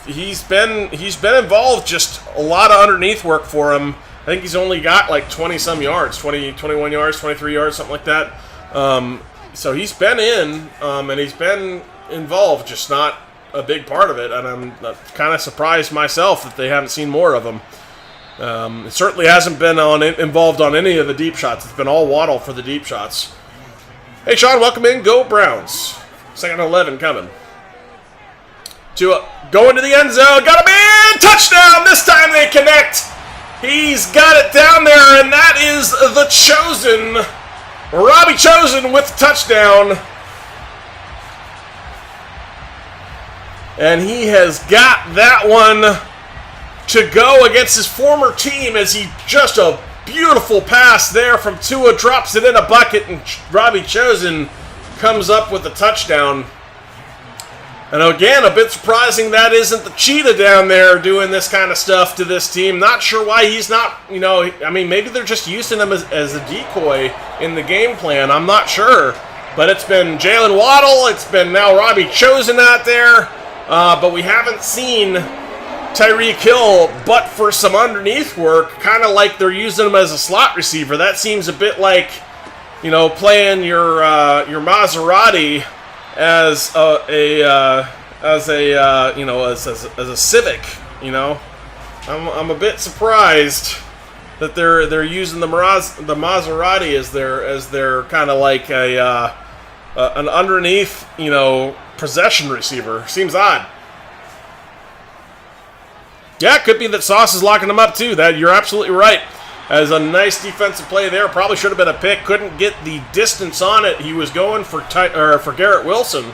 He's been involved. Just a lot of underneath work for him. I think he's only got like 20-some yards, 20, 21 yards, 23 yards, something like that. So he's been in, and he's been involved, just not a big part of it. And I'm kind of surprised myself that they haven't seen more of him. It certainly hasn't been involved on any of the deep shots. It's been all Waddle for the deep shots. Hey, Sean, welcome in. Go Browns. 2nd and 11 coming. Go into the end zone. Got him in. Touchdown. This time they connect. He's got it down there, and that is the Chosen. Robbie Chosen with the touchdown. And he has got that one to go against his former team, as he just a beautiful pass there from Tua, drops it in a bucket, and Robbie Chosen comes up with a touchdown. And again, a bit surprising that isn't the Cheetah down there doing this kind of stuff to this team. Not sure why he's not, I mean, maybe they're just using him as a decoy in the game plan. I'm not sure. But it's been Jalen Waddle, it's been now Robbie Chosen out there, but we haven't seen Tyreek Hill, but for some underneath work, kind of like they're using him as a slot receiver. That seems a bit like, playing your Maserati as a Civic. I'm a bit surprised that they're using the Maserati as their kind of like an underneath possession receiver. Seems odd. Yeah, it could be that Sauce is locking him up too. That you're absolutely right. As a nice defensive play there, probably should have been a pick. Couldn't get the distance on it. He was going for Garrett Wilson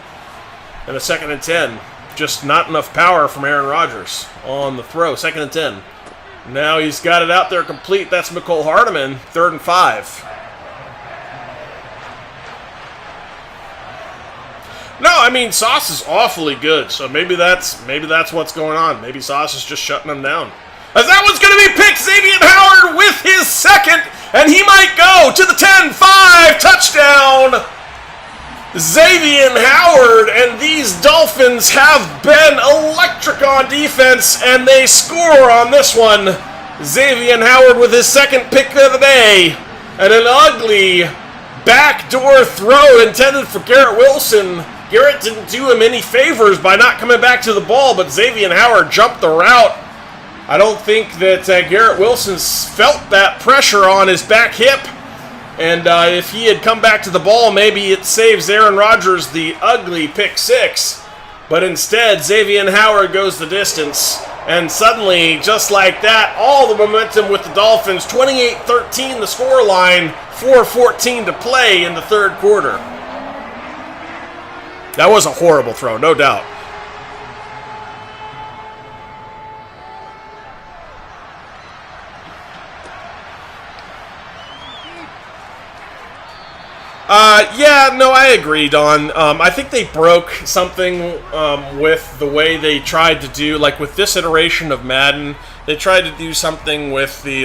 in a 2nd and 10. Just not enough power from Aaron Rodgers on the throw. 2nd and 10. Now he's got it out there complete. That's McCole Hardeman. 3rd and 5. No, I mean, Sauce is awfully good, so maybe that's what's going on. Maybe Sauce is just shutting him down. As that one's going to be picked, Xavier Howard with his 2nd, and he might go to the 10-5 touchdown. Xavier Howard, and these Dolphins have been electric on defense, and they score on this one. Xavier Howard with his 2nd pick of the day, and an ugly backdoor throw intended for Garrett Wilson. Garrett didn't do him any favors by not coming back to the ball, but Xavier Howard jumped the route. I don't think that Garrett Wilson felt that pressure on his back hip. And if he had come back to the ball, maybe it saves Aaron Rodgers the ugly pick 6. But instead, Xavier Howard goes the distance. And suddenly, just like that, all the momentum with the Dolphins. 28-13 the scoreline, 4:14 to play in the 3rd quarter. That was a horrible throw, no doubt. I agree, Don. I think they broke something with the way they tried to do, like with this iteration of Madden, they tried to do something with the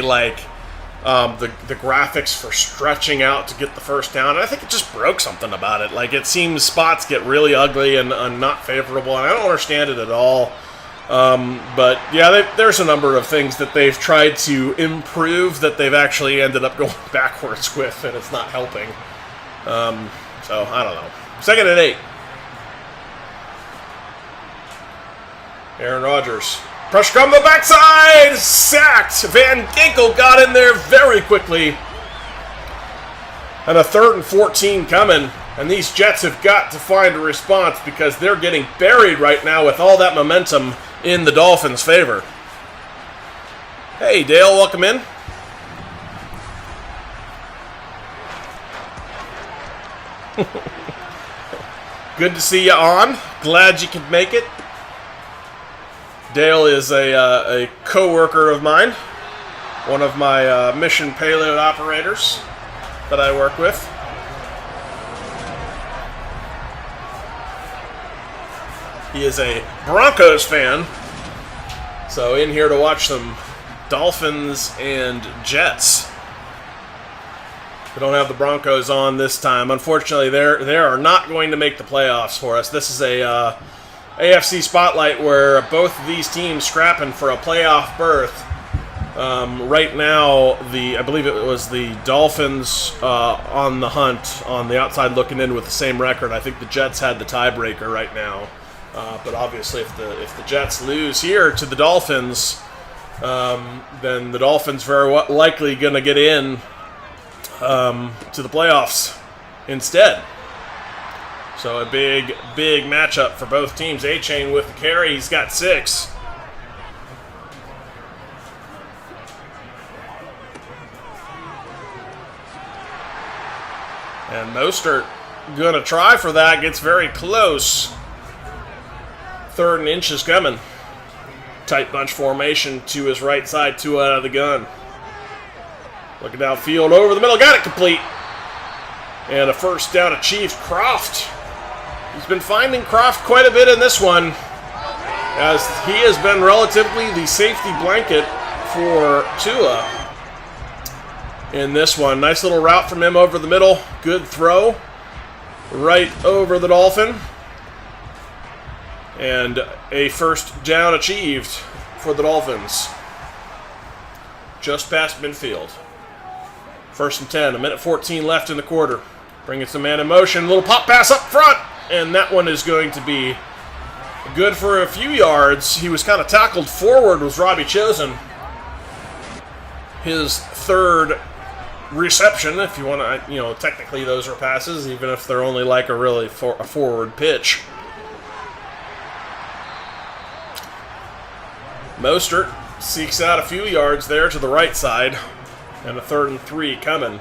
graphics for stretching out to get the first down, and I think it just broke something about it. Like, it seems spots get really ugly and not favorable, and I don't understand it at all. But yeah, there's a number of things that they've tried to improve that they've actually ended up going backwards with, and it's not helping. So, I don't know. 2nd and 8. Aaron Rodgers. Pressure on the backside! Sacked! Van Ginkel got in there very quickly. And a 3rd and 14 coming. And these Jets have got to find a response because they're getting buried right now with all that momentum in the Dolphins' favor. Hey, Dale, welcome in. Good to see you on. Glad you could make it. Dale is a co-worker of mine. One of my mission payload operators that I work with. He is a Broncos fan. So in here to watch some Dolphins and Jets. We don't have the Broncos on this time. Unfortunately, they are not going to make the playoffs for us. This is a AFC Spotlight where both of these teams scrapping for a playoff berth. Right now, I believe it was the Dolphins on the hunt, on the outside looking in with the same record. I think the Jets had the tiebreaker right now. But obviously, if the Jets lose here to the Dolphins, then the Dolphins very likely going to get in to the playoffs instead. So a big matchup for both teams. A-Chain with the carry. He's got 6. And Mostert going to try for that. Gets very close. 3rd and inch is coming. Tight bunch formation to his right side. 2 out of the gun. Looking downfield over the middle. Got it complete. And a first down achieved. Croft. He's been finding Croft quite a bit in this one, as he has been relatively the safety blanket for Tua in this one. Nice little route from him over the middle. Good throw. Right over the Dolphin. And a first down achieved for the Dolphins. Just past midfield. 1st and 10. 1:14 left in the quarter. Bringing some man in motion. Little pop pass up front. And that one is going to be good for a few yards. He was kind of tackled forward with Robbie Chosen. His 3rd reception, if you want to, technically those are passes, even if they're only like a forward pitch. Mostert seeks out a few yards there to the right side. And a 3rd and 3 coming.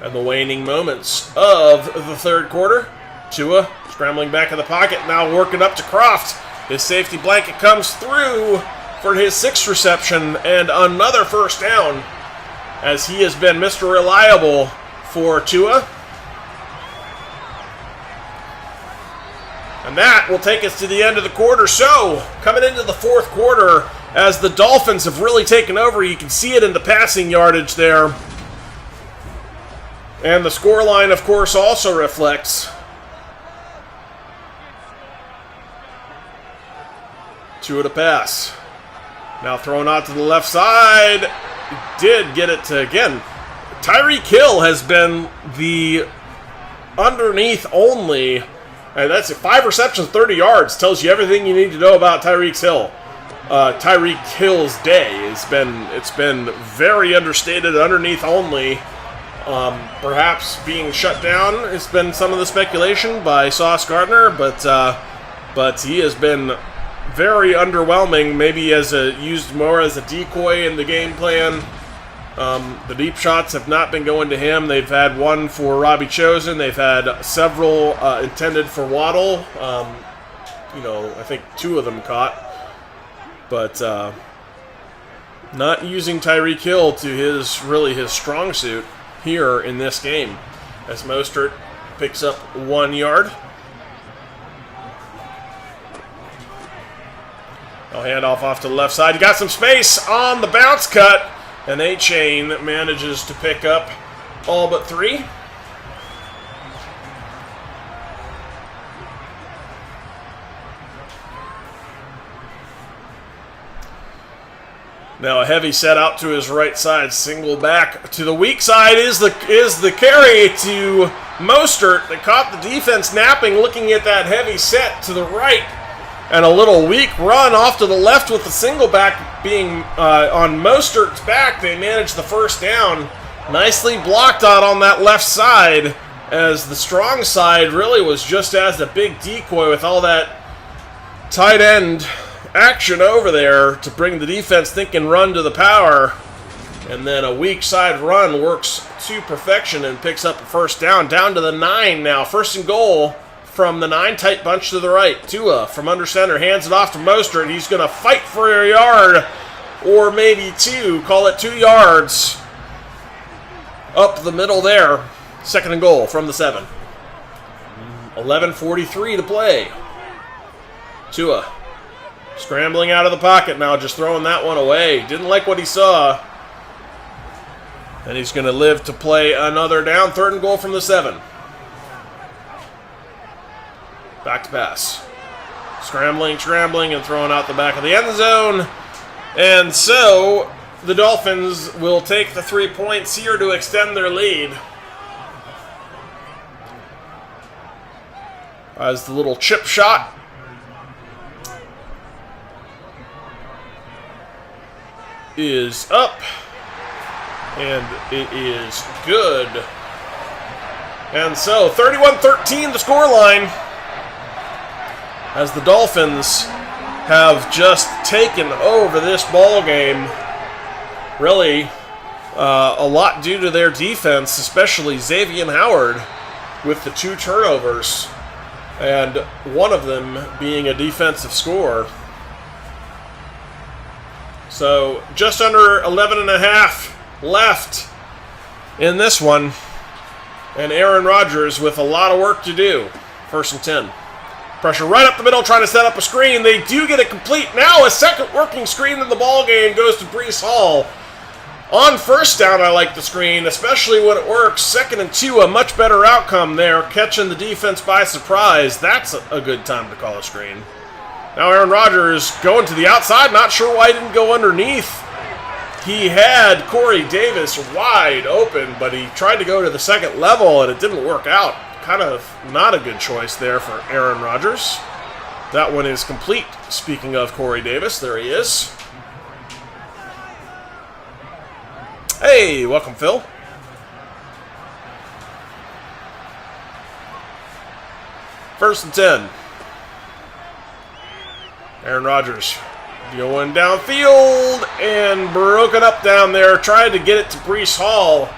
And the waning moments of the 3rd quarter. Tua scrambling back in the pocket, now working up to Croft. His safety blanket comes through for his 6th reception and another first down, as he has been Mr. Reliable for Tua. And that will take us to the end of the quarter. So, coming into the 4th quarter, as the Dolphins have really taken over, you can see it in the passing yardage there. And the scoreline, of course, also reflects. Tua to pass. Now thrown out to the left side. Did get it to, again, Tyreek Hill has been the underneath only. And that's 5 receptions, 30 yards. Tells you everything you need to know about Tyreek Hill. Tyreek Hill's day. It's been very understated, underneath only. Perhaps being shut down has been some of the speculation by Sauce Gardner, but he has been very underwhelming, maybe used more as a decoy in the game plan. The deep shots have not been going to him. They've had one for Robbie Chosen. They've had several intended for Waddle. I think 2 of them caught. But not using Tyreek Hill to his strong suit here in this game. As Mostert picks up 1 yard. I'll hand off to the left side. He got some space on the bounce cut. And A-Chain manages to pick up all but 3. Now a heavy set out to his right side, single back to the weak side is the carry to Mostert that caught the defense napping, looking at that heavy set to the right, and a little weak run off to the left with the single back being on Mostert's back. They managed the first down, nicely blocked out on that left side, as the strong side really was just as a big decoy with all that tight end action over there to bring the defense thinking run to the power, and then a weak side run works to perfection and picks up a first down to the 9 now. First and goal from the 9, tight bunch to the right. Tua from under center hands it off to Mostert. He's going to fight for a yard or maybe 2, call it 2 yards up the middle there. Second and goal from the 7. 11:43 to play. Tua scrambling out of the pocket now, just throwing that one away. Didn't like what he saw. And he's going to live to play another down. Third and goal from the 7. Back to pass. Scrambling, and throwing out the back of the end zone. And so the Dolphins will take the 3 points here to extend their lead. As the little chip shot is up, and it is good. And so 31-13 the scoreline, as the Dolphins have just taken over this ball game. Really a lot due to their defense, especially Xavier Howard with the 2 turnovers, and one of them being a defensive score. So just under 11.5 left in this one, and Aaron Rodgers with a lot of work to do. First and 10. Pressure right up the middle, trying to set up a screen. They do get it complete. Now a second working screen in the ball game goes to Breece Hall. On first down, I like the screen, especially when it works. Second and 2, a much better outcome there, catching the defense by surprise. That's a good time to call a screen. Now Aaron Rodgers going to the outside, not sure why he didn't go underneath. He had Corey Davis wide open, but he tried to go to the second level, and it didn't work out. Kind of not a good choice there for Aaron Rodgers. That one is complete. Speaking of Corey Davis, there he is. Hey, welcome, Phil. First and 10. Aaron Rodgers going downfield and broken up down there. Tried to get it to Breece Hall,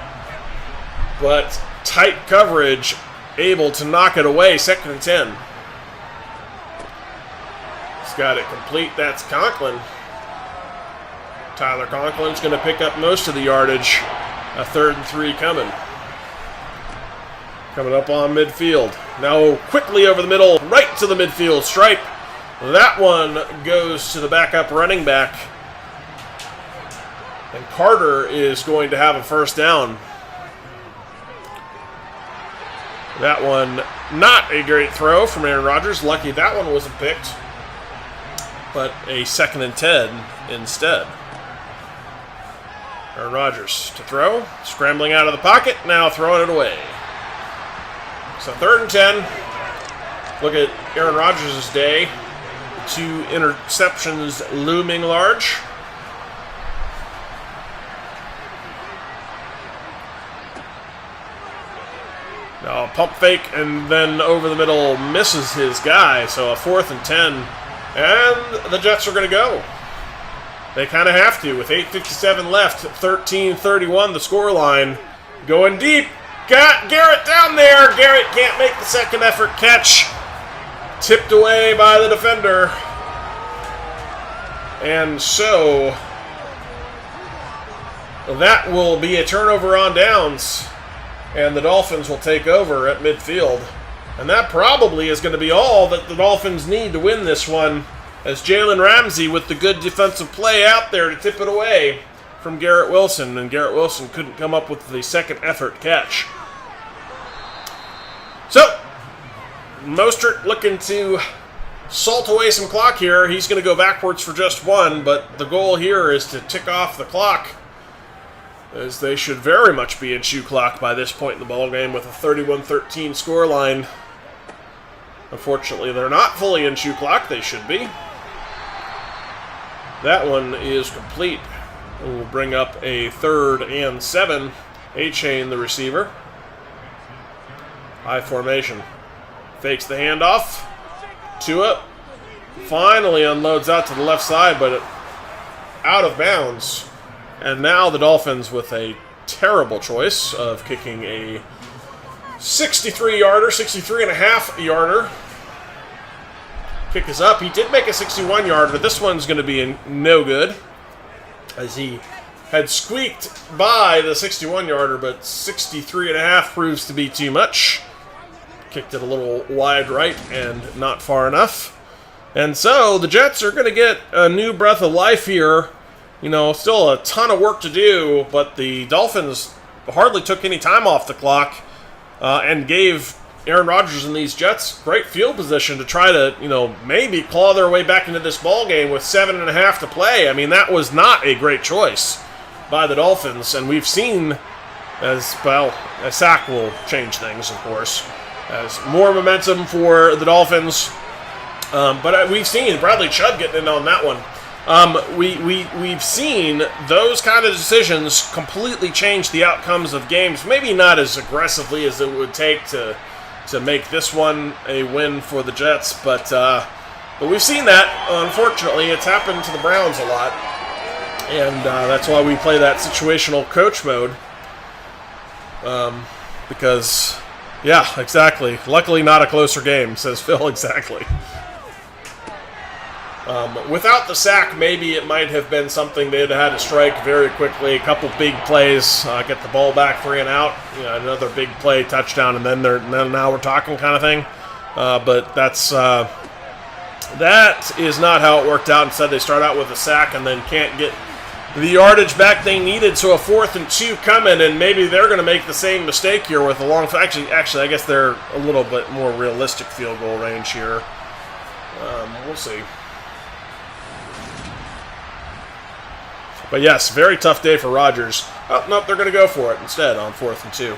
but tight coverage, able to knock it away. Second and 10. He's got it complete. That's Conklin. Tyler Conklin's going to pick up most of the yardage. A 3rd and 3 coming. Coming up on midfield. Now quickly over the middle, right to the midfield stripe. That one goes to the backup running back. And Carter is going to have a first down. That one, not a great throw from Aaron Rodgers. Lucky that one wasn't picked. But a 2nd and 10 instead. Aaron Rodgers to throw. Scrambling out of the pocket. Now throwing it away. So 3rd and 10. Look at Aaron Rodgers' day. 2 interceptions looming large. Now a pump fake and then over the middle misses his guy. So a 4th and 10. And the Jets are going to go. They kind of have to with 8:57 left. 13-31 the scoreline. Going deep. Got Garrett down there. Garrett can't make the second effort catch. Tipped away by the defender. And so that will be a turnover on downs. And the Dolphins will take over at midfield. And that probably is going to be all that the Dolphins need to win this one, as Jalen Ramsey with the good defensive play out there to tip it away from Garrett Wilson. And Garrett Wilson couldn't come up with the second effort catch. So Mostert looking to salt away some clock here. He's going to go backwards for just one, but the goal here is to tick off the clock, as they should very much be in shoe clock by this point in the ballgame with a 31-13 scoreline. Unfortunately, they're not fully in shoe clock. They should be. That one is complete. We'll bring up a 3rd and 7. A-Chain, the receiver. High formation. Fakes the handoff. Tua finally unloads out to the left side, but out of bounds. And now the Dolphins with a terrible choice of kicking a 63-yarder, 63.5-yarder. Kick is up. He did make a 61-yarder. This one's going to be no good, as he had squeaked by the 61-yarder, but 63.5 proves to be too much. Kicked it a little wide right and not far enough. And so the Jets are going to get a new breath of life here. You know, still a ton of work to do, but the Dolphins hardly took any time off the clock and gave Aaron Rodgers and these Jets great field position to try to, you know, maybe claw their way back into this ball game with 7.5 to play. I mean, that was not a great choice by the Dolphins, and we've seen, as well, a sack will change things, of course, as more momentum for the Dolphins. But we've seen Bradley Chubb getting in on that one. We've seen those kind of decisions completely change the outcomes of games. Maybe not as aggressively as it would take to make this one a win for the Jets, but we've seen that. Unfortunately, it's happened to the Browns a lot, and that's why we play that situational coach mode. Because, yeah, exactly. Luckily, not a closer game, says Phil. Exactly. Without the sack, maybe it might have been something they'd had to strike very quickly. A couple big plays, get the ball back 3 and out. You know, another big play, touchdown, and then now we're talking kind of thing. But that is not how it worked out. Instead, they start out with a sack and then can't get the yardage back they needed. So a 4th and 2 coming, and maybe they're going to make the same mistake here with a long. Actually, I guess they're a little bit more realistic field goal range here. We'll see. But yes, very tough day for Rodgers. Oh, nope, they're going to go for it instead on 4th and 2.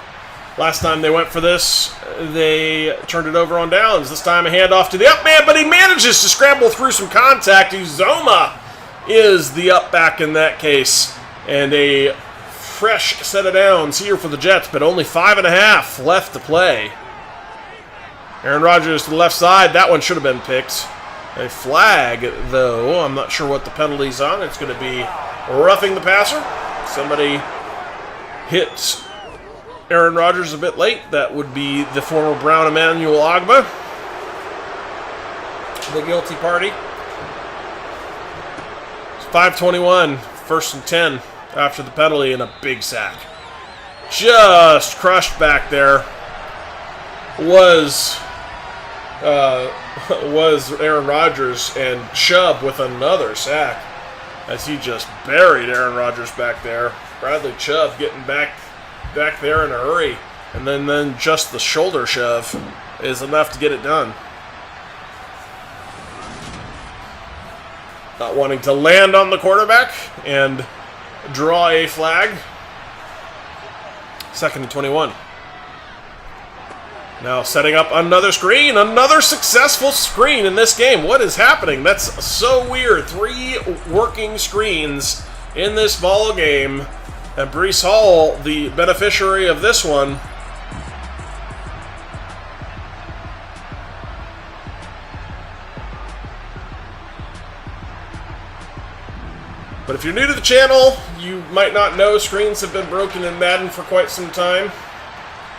Last time they went for this, they turned it over on downs. This time a handoff to the up man, but he manages to scramble through some contact. Uzoma is the up back in that case. And a fresh set of downs here for the Jets, but only 5.5 left to play. Aaron Rodgers to the left side. That one should have been picked. A flag, though. I'm not sure what the penalty's on. It's going to be roughing the passer. Somebody hit Aaron Rodgers a bit late. That would be the former Brown Emmanuel Ogbah, the guilty party. It's 5:21, 1st and 10 after the penalty, and a big sack. Just crushed back there was Aaron Rodgers, and Chubb with another sack as he just buried Aaron Rodgers back there. Bradley Chubb getting back there in a hurry, and then just the shoulder shove is enough to get it done. Not wanting to land on the quarterback and draw a flag. 2nd and 21. Now setting up another screen, another successful screen in this game. What is happening? That's so weird. 3 working screens in this ball game, and Breece Hall, the beneficiary of this one. But if you're new to the channel, you might not know screens have been broken in Madden for quite some time.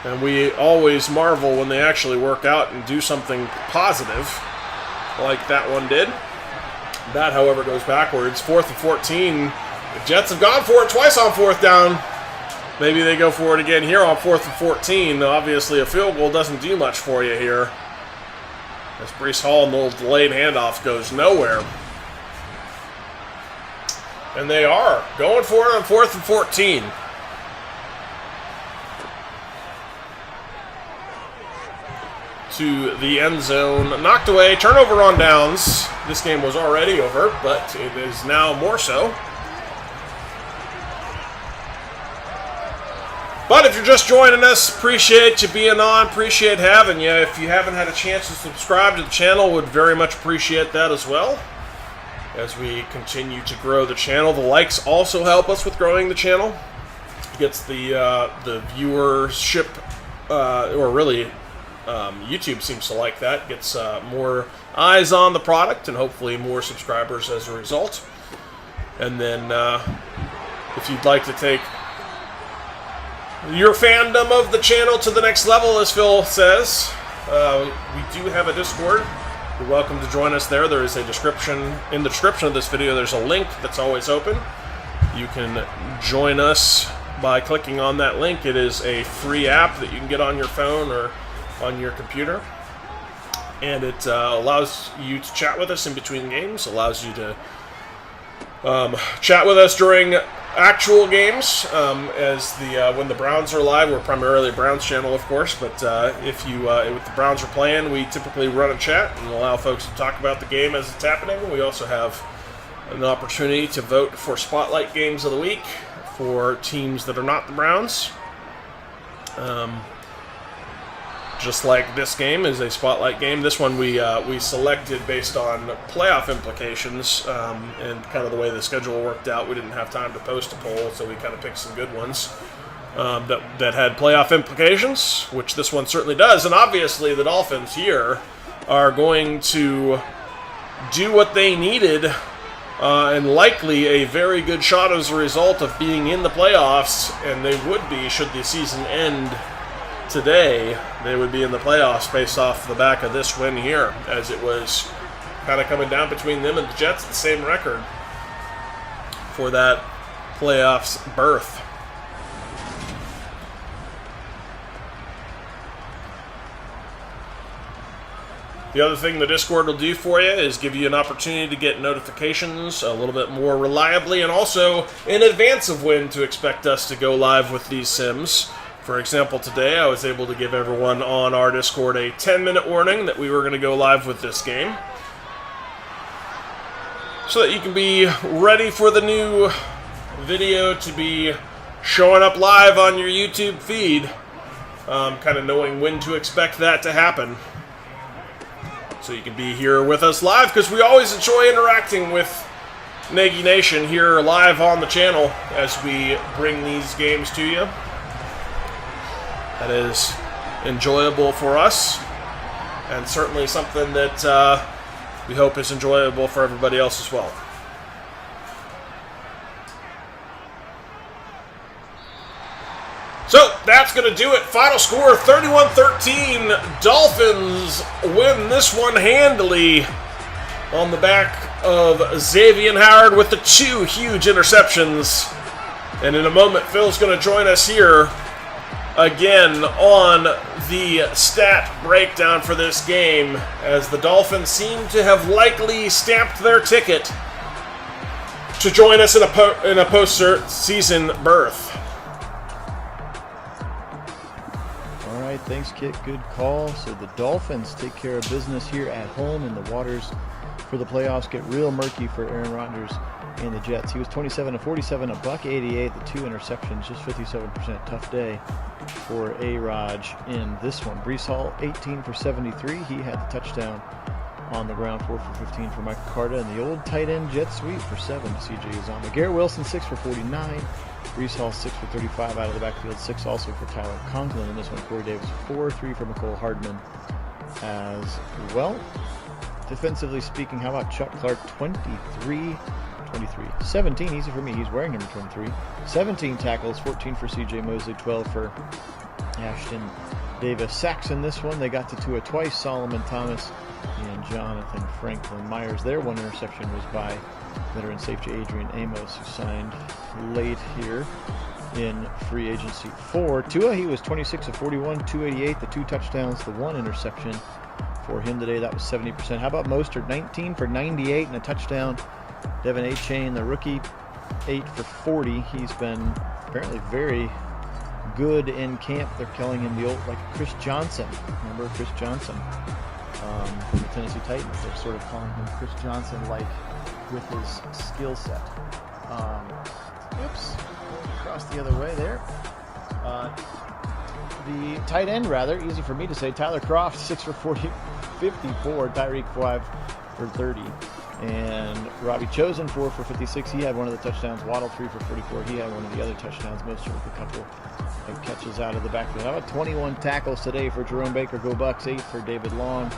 And we always marvel when they actually work out and do something positive, like that one did. That, however, goes backwards. 4th and 14. The Jets have gone for it twice on 4th down. Maybe they go for it again here on 4th and 14. Obviously, a field goal doesn't do much for you here, as Breece Hall and the little delayed handoff goes nowhere. And they are going for it on 4th and 14. to the end zone. Knocked away. Turnover on downs. This game was already over, but it is now more so. But if you're just joining us, appreciate you being on. Appreciate having you. If you haven't had a chance to subscribe to the channel, would very much appreciate that as well. As we continue to grow the channel, the likes also help us with growing the channel. It gets the viewership, or really, YouTube seems to like that. Gets more eyes on the product and hopefully more subscribers as a result. And then, if you'd like to take your fandom of the channel to the next level, as Phil says, we do have a Discord. You're welcome to join us there. There is a description. In the description of this video, there's a link that's always open. You can join us by clicking on that link. It is a free app that you can get on your phone or on your computer. And it allows you to chat with us in between games, allows you to chat with us during actual games, as when the Browns are live. We're primarily a Browns channel, of course, but if the Browns are playing, we typically run a chat and allow folks to talk about the game as it's happening. We also have an opportunity to vote for Spotlight Games of the Week for teams that are not the Browns. Just like this game is a Spotlight game. This one we selected based on playoff implications, and kind of the way the schedule worked out. We didn't have time to post a poll, so we kind of picked some good ones that had playoff implications, which this one certainly does. And obviously the Dolphins here are going to do what they needed, and likely a very good shot as a result of being in the playoffs, and they would be should the season end today. They would be in the playoffs based off the back of this win here, as it was kind of coming down between them and the Jets, the same record for that playoffs berth. The other thing the Discord will do for you is give you an opportunity to get notifications a little bit more reliably, and also in advance of when to expect us to go live with these sims. For example, today I was able to give everyone on our Discord a 10-minute warning that we were going to go live with this game, so that you can be ready for the new video to be showing up live on your YouTube feed, kind of knowing when to expect that to happen. So you can be here with us live, because we always enjoy interacting with Nagy Nation here live on the channel as we bring these games to you. That is enjoyable for us, and certainly something that we hope is enjoyable for everybody else as well. So that's going to do it. Final score 31-13. Dolphins win this one handily on the back of Xavier Howard with the 2 huge interceptions. And in a moment, Phil's going to join us here again on the stat breakdown for this game, as the Dolphins seem to have likely stamped their ticket to join us in a post-season berth. All right, thanks, Kit. Good call. So the Dolphins take care of business here at home, and the waters for the playoffs get real murky for Aaron Rodgers and the Jets. He was 27 of 47, $188, the 2 interceptions, just 57%. Tough day for A-Raj in this one. Breece Hall, 18 for 73. He had the touchdown on the ground, 4 for 15 for Mike Carter, and the old tight end jet sweep for 7 to CJ Uzomah. Garrett Wilson, 6 for 49. Breece Hall, 6 for 35 out of the backfield, 6 also for Tyler Conklin. In this one, Corey Davis, 4, 3 for McCole Hardman as well. Defensively speaking, how about Chuck Clark, 23, 17, easy for me, he's wearing number 23. 17 tackles, 14 for CJ Mosley, 12 for Ashton Davis. Sacks in this one, they got to Tua twice, Solomon Thomas and Jonathan Franklin Myers. Their 1 interception was by veteran safety Adrian Amos, who signed late here in free agency. For Tua, he was 26 of 41, 288, the 2 touchdowns, the 1 interception for him today. That was 70%. How about Mostert, 19 for 98 and a touchdown. Devin Achane, the rookie, 8 for 40. He's been apparently very good in camp. They're calling him the old, like Chris Johnson. Remember Chris Johnson from the Tennessee Titans? They're sort of calling him Chris Johnson, like with his skill set. Oops, across the other way there. The tight end, rather, easy for me to say, Tyler Croft, 6 for 40, 54. Tyreek, 5 for 30. And Robbie Chosen, 4 for 56. He had one of the touchdowns. Waddle, 3 for 44. He had one of the other touchdowns. Mostert with a couple of catches out of the backfield. How about 21 tackles today for Jerome Baker? Go Bucks. 8 for David Long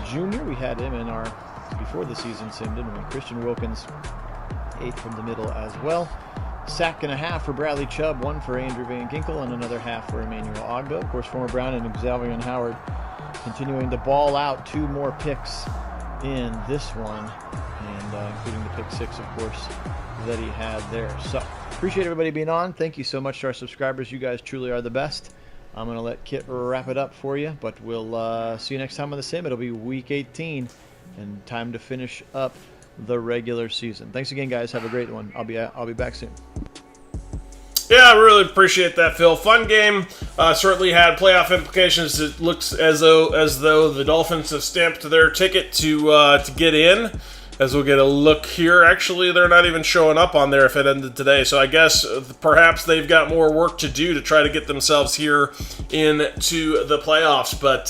Jr. We had him in our before the season sim, didn't we? Christian Wilkins, 8 from the middle as well. Sack and a half for Bradley Chubb, 1 for Andrew Van Ginkel, and another half for Emmanuel Ogbo. Of course, former Brown and Xavier Howard continuing to ball out. 2 more picks in this one, and including the pick 6, of course, that he had there. So, appreciate everybody being on. Thank you so much to our subscribers. You guys truly are the best. I'm going to let Kit wrap it up for you, but we'll see you next time on the sim. It'll be week 18, and time to finish up the regular season. Thanks again, guys. Have a great one. I'll be back soon. Yeah, I really appreciate that, Phil. Fun game. Certainly had playoff implications. It looks as though the Dolphins have stamped their ticket to get in. As we'll get a look here. Actually, they're not even showing up on there if it ended today. So I guess perhaps they've got more work to do to try to get themselves here into the playoffs. But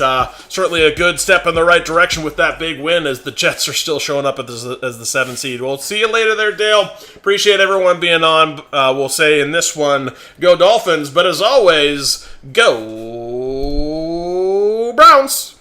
certainly a good step in the right direction with that big win, as the Jets are still showing up as the 7 seed. We'll see you later there, Dale. Appreciate everyone being on. We'll say in this one, go Dolphins. But as always, go Browns.